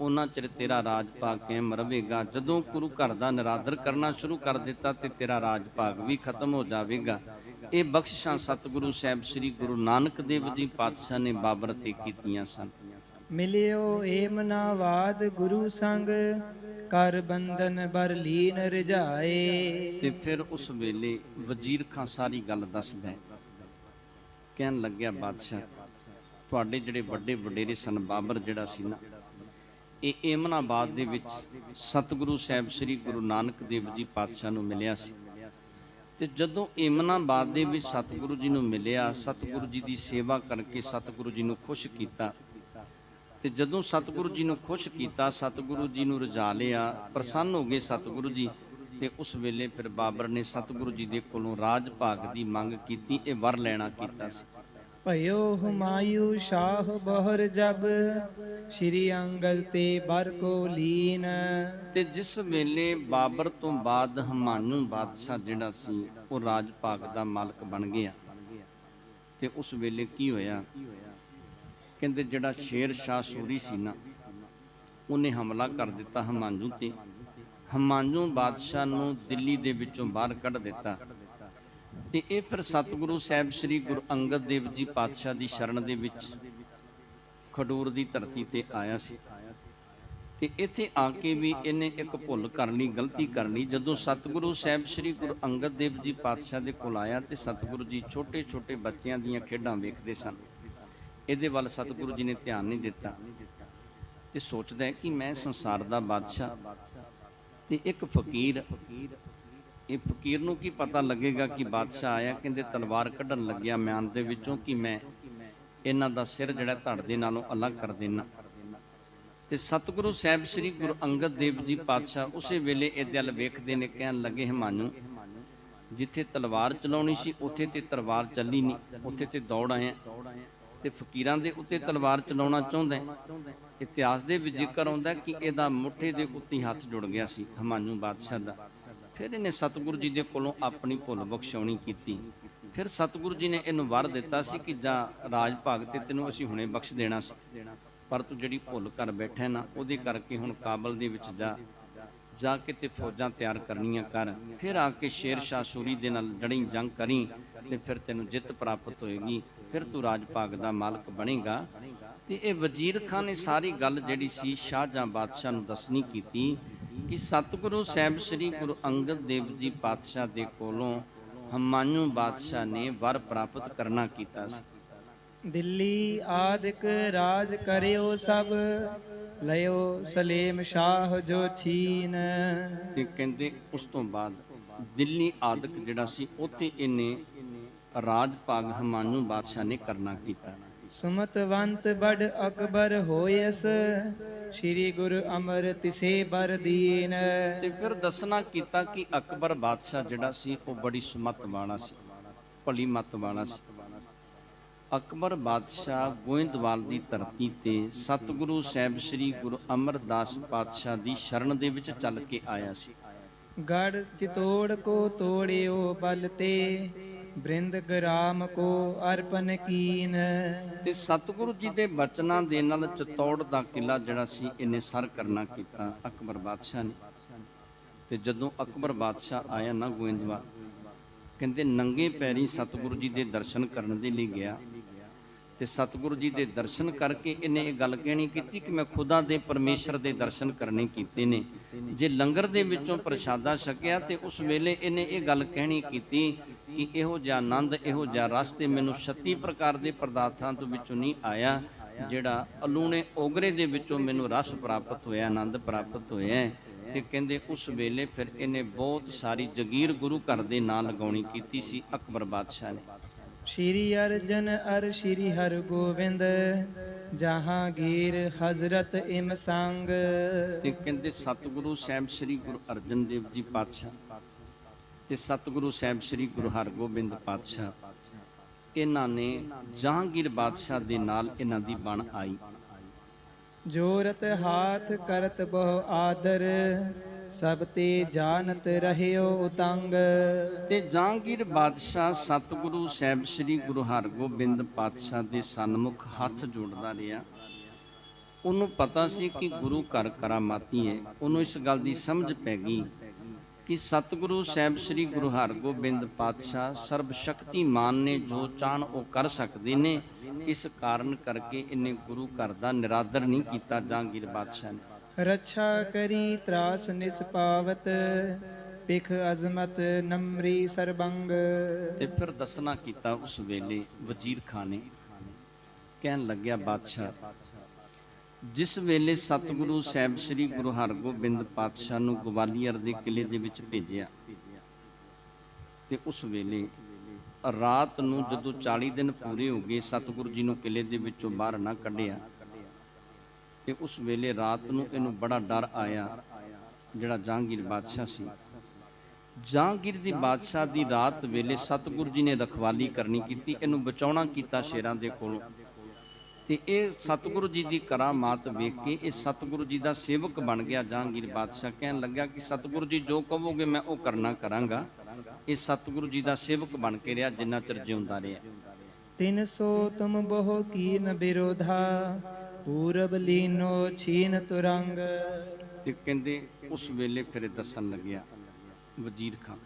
ਉਹਨਾਂ ਚਿਰ ਤੇਰਾ ਰਾਜ ਭਾਗ ਕਾਇਮ ਰਹੇਗਾ। ਜਦੋਂ ਗੁਰੂ ਘਰ ਦਾ ਨਿਰਾਦਰ ਕਰਨਾ ਸ਼ੁਰੂ ਕਰ ਦਿੱਤਾ ਤੇ ਤੇਰਾ ਰਾਜ ਭਾਗ ਵੀ ਖਤਮ ਹੋ ਜਾਵੇਗਾ। ਇਹ ਬਖਸ਼ਿਸ਼ਾਂ ਸਤਿਗੁਰੂ ਸਾਹਿਬ ਸ੍ਰੀ ਗੁਰੂ ਨਾਨਕ ਦੇਵ ਜੀ ਪਾਤਸ਼ਾਹ ਨੇ ਬਾਬਰ ਤੇ ਕੀਤੀਆਂ ਸਨ। ਮਿਲਿਓ ਏਮਨਾਵਾਦ ਗੁਰੂ ਸੰਗ, ਕਰ ਬੰਧਨ ਬਰ ਲੀਨ ਰਜਾਏ। ਤੇ ਫਿਰ ਉਸ ਵੇਲੇ ਵਜ਼ੀਰ ਖਾਂ ਸਾਰੀ ਗੱਲ ਦੱਸਦਾ ਹੈ। ਕਹਿਣ ਲੱਗਿਆ, ਬਾਦਸ਼ਾਹ, ਤੁਹਾਡੇ ਜਿਹੜੇ ਵੱਡੇ ਵਡੇਰੇ ਸਨ, ਬਾਬਰ ਜਿਹੜਾ ਸੀ ਨਾ, ਇਹ ਏਮਨਾਬਾਦ ਦੇ ਵਿੱਚ ਸਤਿਗੁਰੂ ਸਾਹਿਬ ਸ੍ਰੀ ਗੁਰੂ ਨਾਨਕ ਦੇਵ ਜੀ ਪਾਤਸ਼ਾਹ ਨੂੰ ਮਿਲਿਆ ਸੀ। ਤੇ ਜਦੋਂ ਏਮਨਾਬਾਦ ਦੇ ਵਿੱਚ ਸਤਿਗੁਰੂ ਜੀ ਨੂੰ ਮਿਲਿਆ, ਸਤਿਗੁਰੂ ਜੀ ਦੀ ਸੇਵਾ ਕਰਕੇ ਸਤਿਗੁਰੂ ਜੀ ਨੂੰ ਖੁਸ਼ ਕੀਤਾ। ਤੇ ਜਦੋਂ ਸਤਿਗੁਰੂ ਜੀ ਨੂੰ ਖੁਸ਼ ਕੀਤਾ, ਸਤਿਗੁਰੂ ਜੀ ਨੂੰ ਰਜਾ ਲਿਆ, ਪ੍ਰਸੰਨ ਹੋ ਗਏ ਸਤਿਗੁਰੂ ਜੀ। ਤੇ ਉਸ ਵੇਲੇ ਫਿਰ ਬਾਬਰ ਨੇ ਸਤਿਗੁਰੂ ਜੀ ਦੇ ਕੋਲੋਂ ਰਾਜ ਭਾਗ ਦੀ ਮੰਗ ਕੀਤੀ, ਇਹ ਵਰ ਲੈਣਾ ਕੀਤਾ ਸੀ। ਭਇਓ ਹੁਮਾਯੂ ਸ਼ਾਹ ਬਹਰ ਜਬ, ਸ਼੍ਰੀ ਅੰਗਦ ਤੇ ਬਰ ਕੋ ਲੀਨ। ਤੇ ਜਿਸ ਵੇਲੇ ਬਾਬਰ ਤੋਂ ਬਾਅਦ ਹਮਾਯੂ ਬਾਦਸ਼ਾਹ ਜਿਹੜਾ ਸੀ ਉਹ ਰਾਜ ਭਾਗ ਦਾ ਮਾਲਕ ਬਣ ਗਿਆ, ਤੇ ਉਸ ਵੇਲੇ ਕੀ ਹੋਇਆ? ਕਹਿੰਦੇ ਜਿਹੜਾ ਸ਼ੇਰ ਸ਼ਾਹ ਸੂਰੀ ਸੀ ਨਾ, ਉਹਨੇ ਹਮਲਾ ਕਰ ਦਿੱਤਾ ਹਮਾਯੂ ਤੇ। ਹਮਾਯੂ ਬਾਦਸ਼ਾਹ ਨੂੰ ਦਿੱਲੀ ਦੇ ਵਿੱਚੋਂ ਬਾਹਰ ਕੱਢ ਦਿੱਤਾ। ਤੇ ਇਹ ਫਿਰ ਸਤਿਗੁਰੂ ਸਾਹਿਬ ਸ੍ਰੀ ਗੁਰੂ ਅੰਗਦ ਦੇਵ ਜੀ ਪਾਤਸ਼ਾਹ ਦੀ ਸ਼ਰਨ ਦੇ ਵਿੱਚ ਖਡੂਰ ਦੀ ਧਰਤੀ ਤੇ ਆਇਆ ਸੀ। ਤੇ ਇੱਥੇ ਆ ਕੇ ਵੀ ਇਹਨੇ ਇੱਕ ਭੁੱਲ ਕਰ ਲਈ, ਗਲਤੀ ਕਰ ਲਈ। ਜਦੋਂ ਸਤਿਗੁਰੂ ਸਾਹਿਬ ਸ੍ਰੀ ਗੁਰੂ ਅੰਗਦ ਦੇਵ ਜੀ ਪਾਤਸ਼ਾਹ ਦੇ ਕੋਲ ਆਇਆ ਤੇ ਸਤਿਗੁਰੂ ਜੀ ਛੋਟੇ ਛੋਟੇ ਬੱਚਿਆਂ ਦੀਆਂ ਖੇਡਾਂ ਵੇਖਦੇ ਸਨ। ਇਹਦੇ ਵੱਲ ਸਤਿਗੁਰੂ ਜੀ ਨੇ ਧਿਆਨ ਨਹੀਂ ਦਿੱਤਾ ਤੇ ਸੋਚਦਾ ਹੈ ਕਿ ਮੈਂ ਸੰਸਾਰ ਦਾ ਬਾਦਸ਼ਾਹ ਤੇ ਇੱਕ ਫਕੀਰ, ਇਹ ਫਕੀਰ ਨੂੰ ਕੀ ਪਤਾ ਲੱਗੇਗਾ ਕਿ ਬਾਦਸ਼ਾਹ ਆਇਆ। ਕਹਿੰਦੇ ਤਲਵਾਰ ਕੱਢਣ ਲੱਗਿਆ ਮਿਆਨ ਦੇ ਵਿੱਚੋਂ ਕਿ ਮੈਂ ਇਹਨਾਂ ਦਾ ਸਿਰ ਜਿਹੜਾ ਧੜ ਦੇ ਨਾਲੋਂ ਅਲੱਗ ਕਰ ਦੇਣਾ। ਤੇ ਸਤਿਗੁਰੂ ਸਾਹਿਬ ਸ੍ਰੀ ਗੁਰੂ ਅੰਗਦ ਦੇਵ ਜੀ ਪਾਤਸ਼ਾਹ ਉਸੇ ਵੇਲੇ ਇਹਦੇ ਵੱਲ ਵੇਖਦੇ ਨੇ। ਕਹਿਣ ਲੱਗੇ, ਹਮਾਯੂ, ਜਿੱਥੇ ਤਲਵਾਰ ਚਲਾਉਣੀ ਸੀ ਉੱਥੇ ਤੇ ਤਲਵਾਰ ਚੱਲੀ ਨਹੀਂ, ਉੱਥੇ ਤੇ ਦੌੜ ਆਏ ਤੇ ਫਕੀਰਾਂ ਦੇ ਉੱਤੇ ਤਲਵਾਰ ਚਲਾਉਣਾ ਚਾਹੁੰਦਾ। ਇਤਿਹਾਸ ਦੇ ਵਿੱਚ ਜ਼ਿਕਰ ਆਉਂਦਾ ਕਿ ਇਹਦਾ ਮੁੱਠੇ ਦੇ ਉੱਤੇ ਹੱਥ ਜੁੜ ਗਿਆ ਸੀ ਹਮਾਯੂ ਬਾਦਸ਼ਾਹ ਦਾ। ਫਿਰ ਇਹਨੇ ਸਤਿਗੁਰੂ ਜੀ ਦੇ ਕੋਲੋਂ ਆਪਣੀ ਭੁੱਲ ਬਖਸ਼ਾਉਣੀ ਕੀਤੀ। ਫਿਰ ਸਤਿਗੁਰੂ ਜੀ ਨੇ ਇਹਨੂੰ ਵਰ ਦਿੱਤਾ ਸੀ ਕਿ ਜਾ ਰਾਜ ਭਾਗ ਤੇ ਤੈਨੂੰ ਅਸੀਂ ਹੁਣੇ ਬਖਸ਼ ਦੇਣਾ ਸੀ, ਪਰ ਤੂੰ ਜਿਹੜੀ ਭੁੱਲ ਕਰ ਬੈਠਾ ਨਾ ਉਹਦੇ ਕਰਕੇ ਹੁਣ ਕਾਬਲ ਦੇ ਵਿੱਚ ਜਾ ਕੇ ਤੇ ਫੌਜਾਂ ਤਿਆਰ ਕਰਨੀਆਂ ਕਰ। ਫਿਰ ਆ ਕੇ ਸ਼ੇਰ ਸ਼ਾਹ ਸੂਰੀ ਦੇ ਨਾਲ ਲੜੀ, ਜੰਗ ਕਰੀ ਤੇ ਫਿਰ ਤੈਨੂੰ ਜਿੱਤ ਪ੍ਰਾਪਤ ਹੋਏਗੀ, ਫਿਰ ਤੂੰ ਰਾਜ ਭਾਗ ਦਾ ਮਾਲਕ ਬਣੇਗਾ। ਤੇ ਇਹ ਵਜ਼ੀਰ ਖਾਨ ਨੇ ਸਾਰੀ ਗੱਲ ਜਿਹੜੀ ਸੀ ਸ਼ਾਹਜਹਾਂ ਬਾਦਸ਼ਾਹ ਨੂੰ ਦੱਸਣੀ ਕੀਤੀ ਕਿ ਸਤਿਗੁਰੂ ਸਾਹਿਬ ਸ੍ਰੀ ਗੁਰੂ ਅੰਗਦ ਦੇਵ ਜੀ ਪਾਤਸ਼ਾਹ ਦੇ ਕੋਲੋਂ ਹਮਾਯੂ ਬਾਦਸ਼ਾਹ ਨੇ ਵਰ ਪ੍ਰਾਪਤ ਕਰਨਾ ਕੀਤਾ ਸੀ। ਦਿੱਲੀ ਆਦਿਕ ਰਾਜ ਕਰਿਓ ਸਭ, ਲਿਓ ਸਲੇਮ ਸ਼ਾਹ ਜੋ ਛੀਨ। ਤੇ ਕਹਿੰਦੇ ਉਸ ਤੋਂ ਬਾਅਦ ਦਿੱਲੀ ਆਦਿਕ ਜਿਹੜਾ ਸੀ ਉੱਥੇ ਇਹਨੇ ਰਾਜ ਭਾਗ ਹਮਾਯੂ ਬਾਦਸ਼ਾਹ ਨੇ ਕਰਨਾ ਕੀਤਾ। ਸੁਮਤਵੰਤ ਬੜ ਅਕਬਰ ਹੋਇਸ, ਸ੍ਰੀ ਗੁਰੂ ਅਮਰ ਤਿਸੇ ਬਰ ਦੀਨ। ਤੇ ਫਿਰ ਦੱਸਣਾ ਕੀਤਾ ਕਿ ਅਕਬਰ ਬਾਦਸ਼ਾਹ ਜਿਹੜਾ ਸੀ ਉਹ ਬੜੀ ਸੁਮਤ ਵਾਲਾ ਸੀ, ਭਲੀ ਮੱਤ ਵਾਲਾ ਸੀ। ਅਕਬਰ ਬਾਦਸ਼ਾਹ ਗੋਇੰਦਵਾਲ ਦੀ ਧਰਤੀ ਤੇ ਸਤਿਗੁਰੂ ਸਾਹਿਬ ਸ੍ਰੀ ਗੁਰੂ ਅਮਰਦਾਸ ਪਾਤਸ਼ਾਹ ਦੀ ਸ਼ਰਨ ਦੇ ਵਿੱਚ ਚੱਲ ਕੇ ਆਇਆ ਸੀ। ਗੜ ਚਿਤੋੜ ਕੋ ਤੋੜਿਓ ਬਲ ਤੇ, ਬ੍ਰਿੰਦ ਗ੍ਰਾਮ ਕੋ ਅਰਪਨ ਕੀਨ। ਤੇ ਸਤਿਗੁਰੂ ਜੀ ਦੇ ਬਚਨਾਂ ਦੇ ਨਾਲ ਚਤੌੜ ਦਾ ਕਿਲਾ ਜਿਹੜਾ ਸੀ ਇਹਨੇ ਸਰ ਕਰਨਾ ਕੀਤਾ ਅਕਬਰ ਬਾਦਸ਼ਾਹ ਨੇ। ਤੇ ਜਦੋਂ ਅਕਬਰ ਬਾਦਸ਼ਾਹ ਆਇਆ ਨਾ ਗੋਇੰਦਵਾਲ, ਕਹਿੰਦੇ ਨੰਗੇ ਪੈਰੀ ਸਤਿਗੁਰੂ ਜੀ ਦੇ ਦਰਸ਼ਨ ਕਰਨ ਦੇ ਲਈ ਗਿਆ। ਤੇ ਸਤਿਗੁਰੂ ਜੀ ਦੇ ਦਰਸ਼ਨ ਕਰਕੇ ਇਹਨੇ ਇਹ ਗੱਲ ਕਹਿਣੀ ਕੀਤੀ ਕਿ ਮੈਂ ਖੁਦਾ ਦੇ ਪਰਮੇਸ਼ਰ ਦੇ ਦਰਸ਼ਨ ਕਰਨੇ ਕੀਤੇ ਨੇ। ਜੇ ਲੰਗਰ ਦੇ ਵਿੱਚੋਂ ਪ੍ਰਸ਼ਾਦਾ ਛਕਿਆ ਤੇ ਉਸ ਵੇਲੇ ਇਹਨੇ ਇਹ ਗੱਲ ਕਹਿਣੀ ਕੀਤੀ ਕਿ ਇਹੋ ਜਿਹਾ ਆਨੰਦ, ਇਹੋ ਜਿਹਾ ਰਸ ਤੇ ਮੈਨੂੰ 36 ਪ੍ਰਕਾਰ ਦੇ ਪਦਾਰਥਾਂ ਤੋਂ ਵਿੱਚੋਂ ਨਹੀਂ ਆਇਆ ਜਿਹੜਾ ਅਲੂਣੇ ਓਗਰੇ ਦੇ ਵਿੱਚੋਂ ਮੈਨੂੰ ਰਸ ਪ੍ਰਾਪਤ ਹੋਇਆ, ਆਨੰਦ ਪ੍ਰਾਪਤ ਹੋਇਆ। ਤੇ ਕਹਿੰਦੇ ਉਸ ਵੇਲੇ ਫਿਰ ਇਹਨੇ ਬਹੁਤ ਸਾਰੀ ਜਗੀਰ ਗੁਰੂ ਘਰ ਦੇ ਨਾਂ ਲਗਾਉਣੀ ਕੀਤੀ ਸੀ ਅਕਬਰ ਬਾਦਸ਼ਾਹ ਨੇ। ਸ਼੍ਰੀ ਅਰਜਨ ਅਰ ਸ਼੍ਰੀ ਹਰ ਗੋਬਿੰਦ, ਜਹਾਂਗੀਰ ਹਜ਼ਰਤ ਇਮ ਸੰਗ। ਤੇ ਕਹਿੰਦੇ ਸਤਿਗੁਰੂ ਸਾਹਿਬ ਸ੍ਰੀ ਗੁਰੂ ਅਰਜਨ ਦੇਵ ਜੀ ਪਾਤਸ਼ਾਹ ਤੇ ਸਤਿਗੁਰੂ ਸਾਹਿਬ ਸ੍ਰੀ ਗੁਰੂ ਹਰਗੋਬਿੰਦ ਪਾਤਸ਼ਾਹ, ਇਹਨਾਂ ਨੇ ਜਹਾਂਗੀਰ ਬਾਦਸ਼ਾਹ ਦੇ ਨਾਲ ਇਹਨਾਂ ਦੀ ਬਣ ਆਈ। ਜੋਰਤ ਹਾਥ ਕਰਤ ਬਹੁ ਆਦਰ, ਸਭ ਤੇ ਜਾਣਤ ਰਹਿਓ ਉਤੰਗ। ਤੇ ਜਹਾਂਗੀਰ ਬਾਦਸ਼ਾਹ ਸਤਿਗੁਰੂ ਸਾਹਿਬ ਸ੍ਰੀ ਗੁਰੂ ਹਰਗੋਬਿੰਦ ਪਾਤਸ਼ਾਹ ਦੇ ਸਨਮੁਖ ਹੱਥ ਜੋੜਦਾ ਰਿਹਾ। ਉਹਨੂੰ ਪਤਾ ਸੀ ਕਿ ਗੁਰੂ ਘਰ ਕਰਾਮਾਤੀ ਹੈ। ਉਹਨੂੰ ਇਸ ਗੱਲ ਦੀ ਸਮਝ ਪੈ ਗਈ ਕਿ ਸਤਿਗੁਰੂ ਸਾਹਿਬ ਸ੍ਰੀ ਗੁਰੂ ਹਰਗੋਬਿੰਦ ਪਾਤਸ਼ਾਹ ਸਰਬ ਸ਼ਕਤੀਮਾਨ ਨੇ, ਜੋ ਚਾਹਣ ਉਹ ਕਰ ਸਕਦੇ ਨੇ। ਇਸ ਕਾਰਨ ਕਰਕੇ ਇਹਨੇ ਗੁਰੂ ਘਰ ਦਾ ਨਿਰਾਦਰ ਨਹੀਂ ਕੀਤਾ ਜਹਾਂਗੀਰ ਬਾਦਸ਼ਾਹ ਨੇ। ਰੱਛਾ ਕਰੀ ਤਰਾਸ ਨਿਸਪਾਵਤ, ਪਿਖ ਅਜ਼ਮਤ ਨਮਰੀ ਸਰਬੰਗ। ਤੇ ਫਿਰ ਦੱਸਣਾ ਕੀਤਾ ਉਸ ਵੇਲੇ ਵਜ਼ੀਰ ਖਾਨ ਨੇ, ਕਹਿਣ ਲੱਗਿਆ ਬਾਦਸ਼ਾਹ, ਜਿਸ ਵੇਲੇ ਸਤਿਗੁਰੂ ਸਾਹਿਬ ਸ੍ਰੀ ਗੁਰੂ ਹਰਗੋਬਿੰਦ ਪਾਤਸ਼ਾਹ ਨੂੰ ਗਵਾਲੀਅਰ ਦੇ ਕਿਲੇ ਦੇ ਵਿੱਚ ਭੇਜਿਆ ਤੇ ਉਸ ਵੇਲੇ ਰਾਤ ਨੂੰ ਜਦੋਂ 40 ਦਿਨ ਪੂਰੇ ਹੋ ਗਏ ਸਤਿਗੁਰੂ ਜੀ ਨੂੰ ਕਿਲੇ ਦੇ ਵਿੱਚੋਂ ਬਾਹਰ ਨਾ ਕੱਢਿਆ, ਤੇ ਉਸ ਵੇਲੇ ਰਾਤ ਨੂੰ ਇਹਨੂੰ ਬੜਾ ਡਰ ਆਇਆ। ਜਿਹੜਾ ਜਹਾਂਗੀਰ ਬਾਦਸ਼ਾਹ ਸੀ, ਜਹਾਂਗੀਰ ਦੀ ਬਾਦਸ਼ਾਹ ਦੀ ਰਾਤ ਵੇਲੇ ਸਤਿਗੁਰੂ ਜੀ ਨੇ ਰਖਵਾਲੀ ਕਰਨੀ ਕੀਤੀ, ਇਹਨੂੰ ਬਚਾਉਣਾ ਕੀਤਾ ਸ਼ੇਰਾਂ ਦੇ ਕੋਲੋਂ। ਤੇ ਇਹ ਸਤਿਗੁਰੂ ਜੀ ਦੀ ਕਰਾਮਾਤ ਵੇਖ ਕੇ ਇਹ ਸਤਿਗੁਰੂ ਜੀ ਦਾ ਸੇਵਕ ਬਣ ਗਿਆ ਜਹਾਂਗੀਰ ਬਾਦਸ਼ਾਹ। ਕਹਿਣ ਲੱਗਾ ਕਿ ਸਤਿਗੁਰੂ ਜੀ ਜੋ ਕਹੋਗੇ ਮੈਂ ਉਹ ਕਰਨਾ ਕਰਾਂਗਾ। ਇਹ ਸਤਿਗੁਰੂ ਜੀ ਦਾ ਸੇਵਕ ਬਣ ਕੇ ਰਿਹਾ ਜਿੰਨਾ ਚਿਰ ਜਿਉਂਦਾ ਰਿਹਾ। 300 ਤੁਮ ਬਹੁ ਕੀਨ ਬਿਰੋਧਾ, ਪੂਰਬ ਲੀਨੋ ਛੀਨ ਤੁਰੰਗ। ਤੇ ਕਹਿੰਦੇ ਉਸ ਵੇਲੇ ਫਿਰ ਦੱਸਣ ਲੱਗਿਆ ਵਜ਼ੀਰ ਖਾਨ,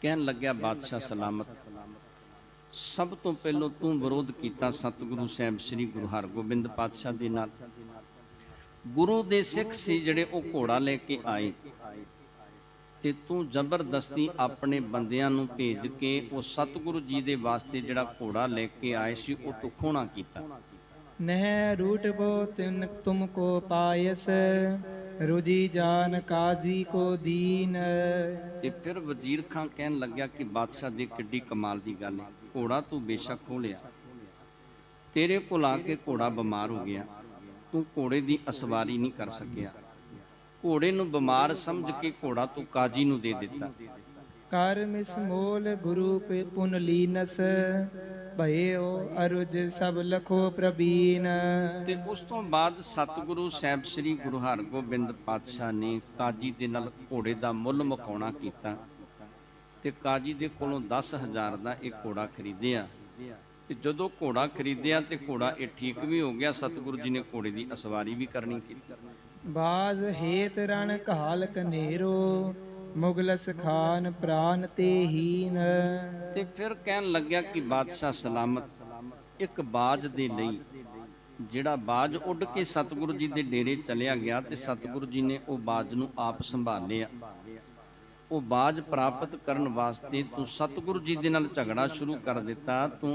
ਕਹਿਣ ਲੱਗਿਆ ਬਾਦਸ਼ਾਹ ਸਲਾਮਤ, ਸਭ ਤੋਂ ਪਹਿਲਾਂ ਤੂੰ ਵਿਰੋਧ ਕੀਤਾ ਸਤਿਗੁਰੂ ਸਾਹਿਬ ਸ੍ਰੀ ਗੁਰੂ ਹਰਗੋਬਿੰਦ ਪਾਤਸ਼ਾਹ ਦੇ ਨਾਲ। ਗੁਰੂ ਦੇ ਸਿੱਖ ਸੀ ਜਿਹੜੇ ਉਹ ਘੋੜਾ ਲੈ ਕੇ ਆਏ ਤੇ ਤੂੰ ਜ਼ਬਰਦਸਤੀ ਆਪਣੇ ਬੰਦਿਆਂ ਨੂੰ ਭੇਜ ਕੇ ਉਹ ਸਤਿਗੁਰੂ ਜੀ ਦੇ ਵਾਸਤੇ ਜਿਹੜਾ ਘੋੜਾ ਲੈ ਕੇ ਆਏ ਸੀ ਉਹ ਤੋਂ ਖੋਹਣਾ ਕੀਤਾ। ਨਹਿ ਰੂਟ ਬੋ ਤਿਨ ਤੁਮ ਕੋ ਪਾਇਸ, ਰੁਜੀ ਜਾਨ ਕਾਜ਼ੀ ਕੋ ਦੀਨ। ਤੇ ਫਿਰ ਵਜ਼ੀਰ ਖਾਨ ਕਹਿਣ ਲੱਗਿਆ ਕਿ ਬਾਦਸ਼ਾਹ ਦੀ ਕਿੱਡੀ ਕਮਾਲ ਦੀ ਗੱਲ ਹੈ, ਘੋੜਾ ਤੂੰ ਬੇਸ਼ੱਕ ਖੋਹ ਲਿਆ, ਤੇਰੇ ਕੋਲ ਆ ਕੇ ਘੋੜਾ ਬਿਮਾਰ ਹੋ ਗਿਆ, ਤੂੰ ਘੋੜੇ ਦੀ ਅਸਵਾਰੀ ਨਹੀਂ ਕਰ ਸਕਿਆ। ਘੋੜੇ ਨੂੰ ਬਿਮਾਰ ਸਮਝ ਕੇ ਘੋੜਾ ਤੂੰ ਕਾਜੀ ਨੂੰ ਦੇ ਦਿੱਤਾ। ਕਰ ਮਿਸ ਮੋਲ ਗੁਰੂ ਪੇ ਪੁਨ ਲੀਨਸ, ਭਇਓ ਅਰੁਜ ਸਭ ਲਖੋ ਪ੍ਰਬੀਨ। ਤੇ ਉਸ ਤੋਂ ਬਾਅਦ ਸਤਿਗੁਰੂ ਸਾਹਿਬ ਸ੍ਰੀ ਗੁਰੂ ਹਰਗੋਬਿੰਦ ਪਾਤਸ਼ਾਹ ਨੇ ਕਾਜੀ ਦੇ ਨਾਲ ਘੋੜੇ ਦਾ ਮੁੱਲ ਮੁਕਾਉਣਾ ਕੀਤਾ ਤੇ ਕਾਜੀ ਦੇ ਕੋਲੋਂ 10,000 ਦਾ ਇੱਕ ਘੋੜਾ ਖਰੀਦਿਆ। ਤੇ ਜਦੋਂ ਘੋੜਾ ਖਰੀਦਿਆ ਤੇ ਘੋੜਾ ਇਹ ਠੀਕ ਵੀ ਹੋ ਗਿਆ, ਸਤਿਗੁਰੂ ਜੀ ਨੇ ਘੋੜੇ ਦੀ ਅਸਵਾਰੀ ਵੀ ਕਰਨੀ ਕੀਤੀ। ਬਾਜ਼ ਹੇਤ ਰਣ ਘਾਲ ਕਨੇਰੋ, ਮੁਗਲਸ ਖਾਨ ਪ੍ਰਾਨ ਤੇ ਹੀਨ। ਤੇ ਫਿਰ ਕਹਿਣ ਲੱਗਿਆ ਕਿ ਬਾਦਸ਼ਾਹ ਸਲਾਮਤ, ਇੱਕ ਬਾਜ ਦੇ ਲਈ ਜਿਹੜਾ ਬਾਜ ਉੱਡ ਕੇ ਸਤਿਗੁਰੂ ਜੀ ਦੇ ਡੇਰੇ ਚਲਿਆ ਗਿਆ ਤੇ ਸਤਿਗੁਰੂ ਜੀ ਨੇ ਉਹ ਬਾਜ ਨੂੰ ਆਪ ਸੰਭਾਲਿਆ। ਉਹ ਬਾਜ ਪ੍ਰਾਪਤ ਕਰਨ ਵਾਸਤੇ ਤੂੰ ਸਤਿਗੁਰੂ ਜੀ ਦੇ ਨਾਲ ਝਗੜਾ ਸ਼ੁਰੂ ਕਰ ਦਿੱਤਾ। ਤੂੰ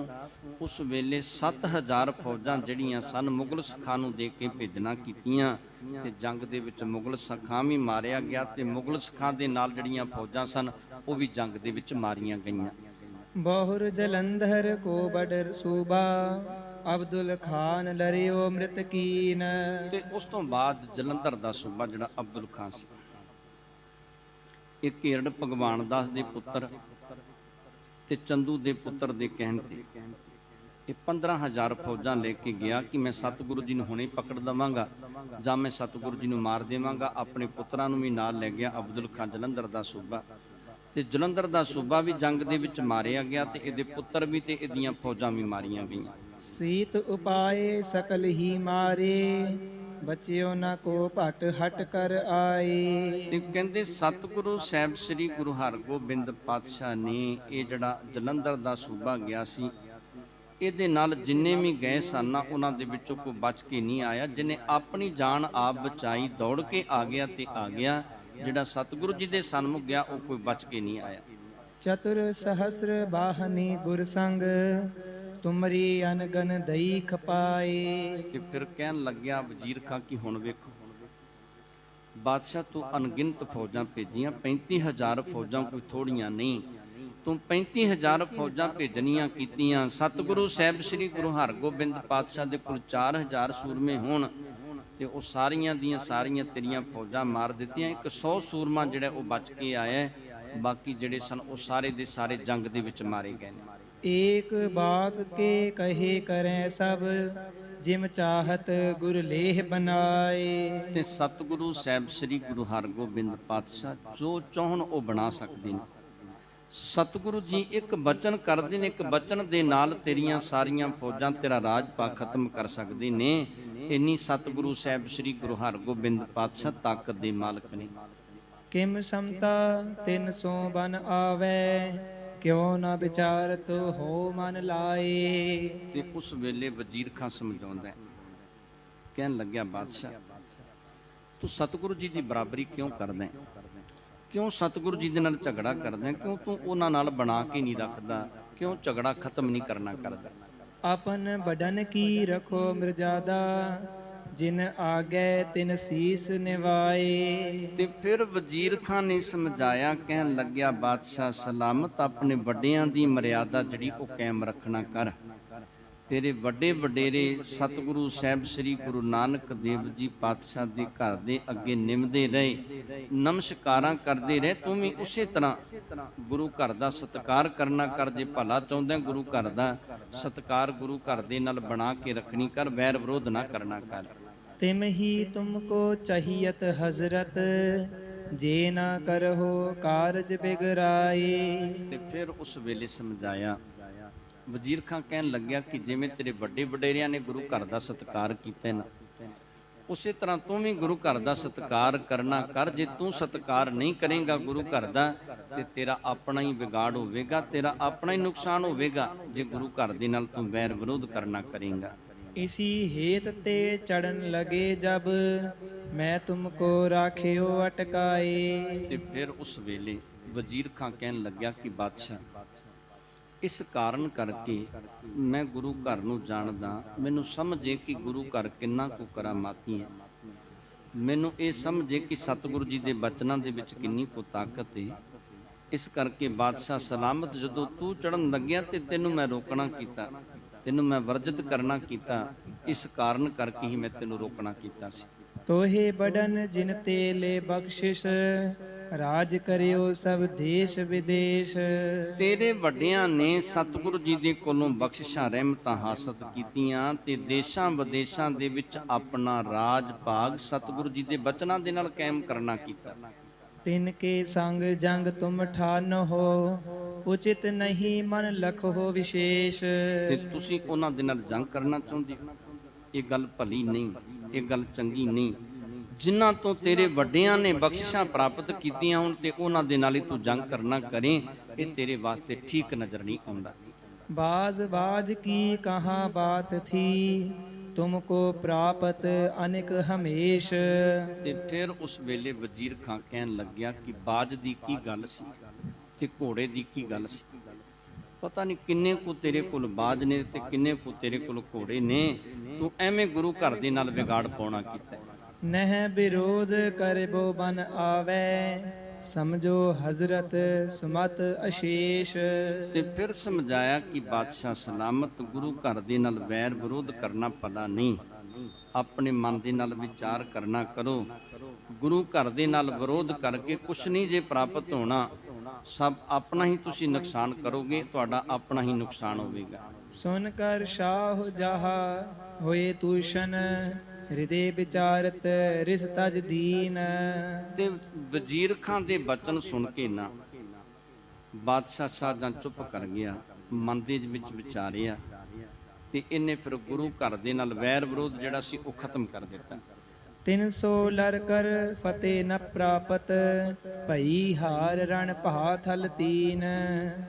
ਉਸ ਵੇਲੇ 7000 ਫੌਜਾਂ ਜਿਹੜੀਆਂ ਸਨ ਮੁਗਲ ਸਿੱਖਾਂ ਨੂੰ ਦੇ ਕੇ ਭੇਜਣਾ ਕੀਤੀਆਂ ਤੇ ਜੰਗ ਦੇ ਵਿੱਚ ਮੁਗਲ ਸਿੱਖਾਂ ਵੀ ਮਾਰਿਆ ਗਿਆ ਤੇ ਮੁਗਲ ਸਿੱਖਾਂ ਦੇ ਨਾਲ ਜਿਹੜੀਆਂ ਫੌਜਾਂ ਸਨ ਉਹ ਵੀ ਜੰਗ ਦੇ ਵਿੱਚ ਮਾਰੀਆਂ ਗਈਆਂ। ਬਹੁਰ ਜਲੰਧਰ ਕੋ ਬਡਰ ਸੂਬਾ ਅਬਦੁਲ ਖਾਨ ਲਰਿਓ ਅੰਮ੍ਰਿਤ ਕੀਨ। ਤੇ ਉਸ ਤੋਂ ਬਾਅਦ ਜਲੰਧਰ ਦਾ ਸੂਬਾ ਜਿਹੜਾ ਅਬਦੁਲ ਖਾਨ ਸੀ, ਇਹ ਘੇਰੜ ਭਗਵਾਨ ਦਾਸ ਦੇ ਪੁੱਤਰ ਤੇ ਚੰਦੂ ਦੇ ਪੁੱਤਰ ਦੇ ਕਹਿਣ ਤੇ ਇਹ 15000 ਫੌਜਾਂ ਲੈ ਕੇ ਗਿਆ ਕਿ ਮੈਂ ਸਤਿਗੁਰੂ ਜੀ ਨੂੰ ਹੁਣੇ ਪਕੜ ਦਵਾਂਗਾ ਜਾਂ ਮੈਂ ਸਤਿਗੁਰੂ ਜੀ ਨੂੰ ਮਾਰ ਦੇਵਾਂਗਾ। ਆਪਣੇ ਪੁੱਤਰਾਂ ਨੂੰ ਵੀ ਨਾਲ ਲੈ ਗਿਆ। ਅਬਦੁਲ ਖਾਨ ਜਲੰਧਰ ਦਾ ਸੂਬਾ ਤੇ ਜਲੰਧਰ ਦਾ ਸੂਬਾ ਵੀ ਜੰਗ ਦੇ ਵਿੱਚ ਮਾਰਿਆ ਗਿਆ ਤੇ ਇਹਦੇ ਪੁੱਤਰ ਵੀ ਤੇ ਇਹਦੀਆਂ ਫੌਜਾਂ ਵੀ ਮਾਰੀਆਂ ਗਈਆਂ। ਸੀਤ ਉਪਾਏ ਸਕਲ ਹੀ ਮਾਰੇ ਬਚਿਓ ਨਾ ਕੋ ਭਟ ਹਟ ਕਰ ਆਏ। ਤੇ ਕਹਿੰਦੇ ਸਤਿਗੁਰੂ ਸਾਹਿਬ ਸ੍ਰੀ ਗੁਰੂ ਹਰਗੋਬਿੰਦ ਪਾਤਸ਼ਾਹ ਨੇ ਇਹ ਜਿਹੜਾ ਜਲੰਧਰ ਦਾ ਸੂਬਾ ਗਿਆ ਸੀ, ਇਹਦੇ ਨਾਲ ਜਿੰਨੇ ਵੀ ਗਏ ਸਨ ਉਹਨਾਂ ਦੇ ਵਿੱਚੋਂ ਕੋਈ ਬਚ ਕੇ ਨਹੀਂ ਆਇਆ। ਜਿਹਨੇ ਆਪਣੀ ਜਾਨ ਆਪ ਬਚਾਈ ਦੌੜ ਕੇ ਆ ਗਿਆ ਤੇ ਆ ਗਿਆ, ਜਿਹੜਾ ਸਤਿਗੁਰੂ ਜੀ ਦੇ ਸਨਮੁਖ ਗਿਆ ਉਹ ਕੋਈ ਬਚ ਕੇ ਨਹੀਂ ਆਇਆ। ਚਤੁਰ ਸਹਸਰ ਬਾਹਨੀ ਗੁਰ ਸੰਗ ਤੁਮਰੀ ਅਨਗਨ ਦਈ ਖਪਾਏ। ਤੇ ਫਿਰ ਕਹਿਣ ਲੱਗਿਆ ਵਜ਼ੀਰ ਖਾਂ ਕਿ ਹੁਣ ਵੇਖੋ ਬਾਦਸ਼ਾਹ ਤੂੰ ਅਣਗਿਣਤ ਫੌਜਾਂ ਭੇਜੀਆਂ, 35000 ਫੌਜਾਂ ਕੋਈ ਥੋੜੀਆਂ ਨਹੀਂ। ਤੂੰ 35000 ਫੌਜਾਂ ਭੇਜਣੀਆਂ ਕੀਤੀਆਂ। ਸਤਿਗੁਰੂ ਸਾਹਿਬ ਸ੍ਰੀ ਗੁਰੂ ਹਰਗੋਬਿੰਦ ਪਾਤਸ਼ਾਹ ਦੇ ਕੋਲ 4000 ਸੂਰਮੇ ਹੋਣ ਤੇ ਉਹ ਸਾਰੀਆਂ ਦੀਆਂ ਸਾਰੀਆਂ ਤੇਰੀਆਂ ਫੌਜਾਂ ਮਾਰ ਦਿੱਤੀਆਂ। ਇੱਕ 100 ਸੂਰਮਾ ਜਿਹੜਾ ਉਹ ਬਚ ਕੇ ਆਇਆ, ਬਾਕੀ ਜਿਹੜੇ ਸਨ ਉਹ ਸਾਰੇ ਦੇ ਸਾਰੇ ਜੰਗ ਦੇ ਵਿੱਚ ਮਾਰੇ ਗਏ ਨੇ। ਏਕ ਬਾਗ ਕੇ ਕਹੇ ਕਰੈ ਸਭ ਜਿਮ ਚਾਹਤ ਗੁਰ ਲੇਹ ਬਨਾਏ। ਤੇ ਸਤਿਗੁਰੂ ਸਾਹਿਬ ਸ੍ਰੀ ਗੁਰੂ ਹਰਗੋਬਿੰਦ ਪਾਤਸ਼ਾਹ ਜੋ ਚਾਹਣ ਉਹ ਬਣਾ ਸਕਦੇ ਨੇ। ਸਤਿਗੁਰੂ ਜੀ ਇੱਕ ਬਚਨ ਕਰਦੇ ਨੇ, ਇੱਕ ਬਚਨ ਦੇ ਨਾਲ ਤੇਰੀਆਂ ਸਾਰੀਆਂ ਫੌਜਾਂ ਤੇਰਾ ਰਾਜ ਪਾ ਖਤਮ ਕਰ ਸਕਦੇ ਨੇ। ਇੰਨੀ ਸਤਿਗੁਰੂ ਸਾਹਿਬ ਸ੍ਰੀ ਗੁਰੂ ਹਰਗੋਬਿੰਦ ਪਾਤਸ਼ਾਹ ਤਾਕਤ ਦੇ ਮਾਲਕ ਨੇ। ਕਿਮ ਸਮਤਾ 300 ਬਨ ਆਵੇ ਕਿਉ ਨਾ ਵਿਚਾਰਤ ਹੋ ਮਨ ਲਾਏ। ਤੇ ਉਸ ਵੇਲੇ ਵਜ਼ੀਰ ਖਾਂ ਸਮਝਾਉਂਦਾ, ਕਹਿਣ ਲੱਗਿਆ ਬਾਦਸ਼ਾਹ ਤੂੰ ਸਤਿਗੁਰੂ ਜੀ ਦੀ ਬਰਾਬਰੀ ਕਿਉਂ ਕਰਦਾ, ਕਿਉਂ ਸਤਿਗੁਰੂ ਜੀ ਦੇ ਨਾਲ ਝਗੜਾ ਕਰਦਾ, ਕਿਉਂ ਤੂੰ ਉਹਨਾਂ ਨਾਲ ਬਣਾ ਕੇ ਨਹੀਂ ਰੱਖਦਾ, ਕਿਉਂ ਝਗੜਾ ਖਤਮ ਨਹੀਂ ਕਰਨਾ ਕਰਦਾ। ਆਪਨ ਬਡਨ ਕੀ ਰਖੋ ਮਰਜ਼ਾਦਾ ਜਿਨ ਆਗੇ ਤਿਨ ਸੀਸ ਨਿਵਾਏ। ਤੇ ਫਿਰ ਵਜ਼ੀਰ ਖਾਨ ਨੇ ਸਮਝਾਇਆ, ਕਹਿਣ ਲੱਗਿਆ ਬਾਦਸ਼ਾਹ ਸਲਾਮਤ ਆਪਣੇ ਵੱਡਿਆਂ ਦੀ ਮਰਿਆਦਾ ਜਿਹੜੀ ਉਹ ਕਾਇਮ ਰੱਖਣਾ ਕਰ। ਤੇਰੇ ਵੱਡੇ ਵਡੇਰੇ ਸਤਿਗੁਰੂ ਸਾਹਿਬ ਸ੍ਰੀ ਗੁਰੂ ਨਾਨਕ ਦੇਵ ਜੀ ਪਾਤਸ਼ਾਹ ਦੇ ਘਰ ਦੇ ਅੱਗੇ ਨਿਮਦੇ ਰਹੇ, ਨਮਸਕਾਰਾਂ ਕਰਦੇ ਰਹੇ। ਤੂੰ ਵੀ ਉਸੇ ਤਰ੍ਹਾਂ ਗੁਰੂ ਘਰ ਦਾ ਸਤਿਕਾਰ ਕਰਨਾ ਕਰ। ਜੇ ਭਲਾ ਚਾਹੁੰਦਾ ਗੁਰੂ ਘਰ ਦਾ ਸਤਿਕਾਰ ਗੁਰੂ ਘਰ ਦੇ ਨਾਲ ਬਣਾ ਕੇ ਰੱਖਣੀ ਕਰ, ਵੈਰ ਵਿਰੋਧ ਨਾ ਕਰਨਾ ਕਰ। ਤਿਮ ਹੀ ਤੁਮਕੋ ਚਾਹੀਅਤ ਹਜ਼ਰਤ ਜੇ ਨਾ ਕਰਹੁ ਕਾਰਜ ਬਿਗਰਾਏ। ਤੇ ਫਿਰ ਉਸ ਵੇਲੇ ਸਮਝਾਇਆ। ਵਜ਼ੀਰ ਖਾਂ ਕਹਿਣ ਲੱਗਿਆ ਕਿ ਜਿਵੇਂ ਤੇਰੇ ਵੱਡੇ ਵਡੇਰਿਆਂ ਨੇ ਗੁਰੂ ਘਰ ਦਾ ਸਤਿਕਾਰ ਕੀਤਾ ਨਾ, ਉਸੇ ਤਰ੍ਹਾਂ ਤੂੰ ਵੀ ਗੁਰੂ ਘਰ ਦਾ ਸਤਿਕਾਰ ਕਰਨਾ ਕਰ। ਜੇ ਤੂੰ ਸਤਿਕਾਰ ਨਹੀਂ ਕਰੇਗਾ ਗੁਰੂ ਘਰ ਦਾ ਤੇ ਤੇਰਾ ਆਪਣਾ ਹੀ ਵਿਗਾੜ ਹੋਵੇਗਾ, ਤੇਰਾ ਆਪਣਾ ਹੀ ਨੁਕਸਾਨ ਹੋਵੇਗਾ ਜੇ ਗੁਰੂ ਘਰ ਦੇ ਨਾਲ ਤੂੰ ਵੈਰ ਵਿਰੋਧ ਕਰਨਾ ਕਰੇਗਾ। ਇਸੀ ਹੇਤ ਤੇ ਚੜਨ ਲਗੇ ਜਬ ਮੈਂ ਤੁਮਕੋ ਰਾਖਿਓ ਅਟਕਾਏ। ਤੇ ਫਿਰ ਉਸ ਵੇਲੇ ਵਜ਼ੀਰ ਖਾਂ ਕਹਿਣ ਲੱਗਿਆ ਕਿ ਬਾਦਸ਼ਾਹ ਇਸ ਕਾਰਨ ਕਰਕੇ ਮੈਂ ਗੁਰੂ ਘਰ ਨੂੰ ਜਾਣਦਾ, ਮੈਨੂੰ ਸਮਝੇ ਕਿ ਗੁਰੂ ਘਰ ਕਿੰਨਾ ਕੁ ਕਰਾਮਾਤੀ ਹੈ, ਮੈਨੂੰ ਇਹ ਸਮਝੇ ਕਿ ਸਤਿਗੁਰੂ ਜੀ ਦੇ ਬਚਨਾਂ ਦੇ ਵਿੱਚ ਕਿੰਨੀ ਕੁ ਤਾਕਤ ਹੈ। ਇਸ ਕਰਕੇ ਬਾਦਸ਼ਾਹ ਸਲਾਮਤ ਜਦੋਂ ਤੂੰ ਚੜਨ ਲੱਗਿਆ ਤੇ ਤੈਨੂੰ ਮੈਂ ਰੋਕਣਾ ਕੀਤਾ, ਤੈਨੂੰ ਮੈਂ ਵਰਜਿਤ ਕਰਨਾ ਕੀਤਾ, ਇਸ ਕਾਰਨ ਕਰਕੇ ਹੀ ਮੈਂ ਤੈਨੂੰ ਰੋਕਣਾ ਕੀਤਾ ਸੀ। ਤੋਹੇ ਬਡਨ ਜਿਨ ਤੇ ਲੈ ਬਖਸ਼ਿਸ਼ ਰਾਜ ਕਰਿਓ ਸਭ ਦੇਸ਼ ਵਿਦੇਸ਼। ਤੇਰੇ ਵੱਡਿਆਂ ਨੇ ਸਤਿਗੁਰੂ ਜੀ ਦੇ ਕੋਲੋਂ ਬਖਸ਼ਿਸ਼ਾਂ ਰਹਿਮਤਾਂ ਹਾਸਲ ਕੀਤੀਆਂ ਤੇ ਦੇਸ਼ਾਂ ਵਿਦੇਸ਼ਾਂ ਦੇ ਵਿੱਚ ਆਪਣਾ ਰਾਜ ਭਾਗ ਸਤਿਗੁਰੂ ਜੀ ਦੇ ਬਚਨਾਂ ਦੇ ਨਾਲ ਕਾਇਮ ਕਰਨਾ ਕੀਤਾ। ਤਿਨ ਕੇ ਸੰਗ ਜੰਗ ਤੁਮ ਠਾਨ ਹੋ ਉਚਿਤ ਨਹੀਂ ਮਨ ਲਖੋ ਵਿਸ਼ੇਸ਼। ਤੇ ਤੁਸੀਂ ਉਹਨਾਂ ਦੇ ਨਾਲ ਜੰਗ ਕਰਨਾ ਚਾਹੁੰਦੇ ਹੋ, ਇਹ ਗੱਲ ਭਲੀ ਨਹੀਂ, ਇਹ ਗੱਲ ਚੰਗੀ ਨਹੀਂ। ਜਿਨ੍ਹਾਂ ਤੋਂ ਤੇਰੇ ਵੱਡਿਆਂ ਨੇ ਬਖਸ਼ਿਸ਼ਾਂ ਪ੍ਰਾਪਤ ਕੀਤੀਆਂ ਹੁਣ ਤੇ ਉਹਨਾਂ ਦੇ ਨਾਲ ਹੀ ਤੂੰ ਜੰਗ ਕਰਨਾ ਕਰੇ, ਇਹ ਤੇਰੇ ਵਾਸਤੇ ਠੀਕ ਨਜ਼ਰ ਨਹੀਂ ਆਉਂਦਾ। ਬਾਜ਼ ਬਾਜ ਕੀ ਕਹਾਂ ਬਾਤ ਥੀ ਤੁਮਕੋ ਪ੍ਰਾਪਤ ਅਨਿਕ ਹਮੇਸ਼। ਤੇ ਫਿਰ ਉਸ ਵੇਲੇ ਵਜ਼ੀਰ ਖਾਂ ਕਹਿਣ ਲੱਗਿਆ ਕਿ ਬਾਜ ਦੀ ਕੀ ਗੱਲ ਸੀ ਤੇ ਘੋੜੇ ਦੀ ਕੀ ਗੱਲ ਸੀ। ਪਤਾ ਨਹੀਂ ਕਿੰਨੇ ਕੁ ਤੇਰੇ ਕੋਲ ਬਾਜ ਨੇ ਤੇ ਕਿੰਨੇ ਕੁ ਤੇਰੇ ਕੋਲ ਘੋੜੇ ਨੇ, ਤੂੰ ਐਵੇਂ ਗੁਰੂ ਘਰ ਦੇ ਨਾਲ ਵਿਗਾੜ ਪਾਉਣਾ ਕੀਤਾ। ਨਹਿ ਵਿਰੋਧ ਕਰਬੋ ਬਨ ਆਵੈ, ਸਮਝੋ ਹਜ਼ਰਤ ਸੁਮਤ ਅਸ਼ੇਸ਼। ਤੇ ਫਿਰ ਸਮਝਾਇਆ ਕਿ ਬਾਦਸ਼ਾਹ ਸਲਾਮਤ, ਗੁਰੂ ਘਰ ਦੇ ਨਾਲ ਵੈਰ ਵਿਰੋਧ ਕਰਨਾ ਭਲਾ ਨਹੀਂ, ਆਪਣੇ ਮਨ ਦੇ ਨਾਲ ਵਿਚਾਰ ਕਰਨਾ ਕਰੋ। ਗੁਰੂ ਘਰ ਦੇ ਨਾਲ ਵਿਰੋਧ ਕਰਕੇ ਕੁਛ ਨਹੀਂ ਜੇ ਪ੍ਰਾਪਤ ਹੋਣਾ, ਸਭ ਆਪਣਾ ਹੀ ਤੁਸੀਂ ਨੁਕਸਾਨ ਕਰੋਗੇ, ਤੁਹਾਡਾ ਆਪਣਾ ਹੀ ਨੁਕਸਾਨ ਹੋਵੇਗਾ। ਸੁਨ ਕਰ ਸ਼ਾਹ ਜਹਾ ਹੋਏ ਤੂਸ਼ਨ, ਹਿਰਦੇ ਵਿਚਾਰਤ ਰਿਸ ਤਜ ਦੀਨ। ਤੇ ਵਜ਼ੀਰ ਖਾਂ ਦੇ ਬਚਨ ਸੁਣ ਕੇ ਨਾ ਬਾਦਸ਼ਾਹ ਸ਼ਾਹਜਹਾਂ ਚੁੱਪ ਕਰ ਗਿਆ, ਮਨ ਦੇ ਵਿੱਚ ਵਿਚਾਰਿਆ ਤੇ ਇਹਨੇ ਫਿਰ ਗੁਰੂ ਘਰ ਦੇ ਨਾਲ ਵੈਰ ਵਿਰੋਧ ਜਿਹੜਾ ਸੀ ਉਹ ਖਤਮ ਕਰ ਦਿੱਤਾ। 300 ਲਰ ਕਰ ਫਤਿਹ ਨ ਪ੍ਰਾਪਤ, ਭਈ ਹਾਰ ਰਣ ਭਾ ਥਲ ਤੀਨ।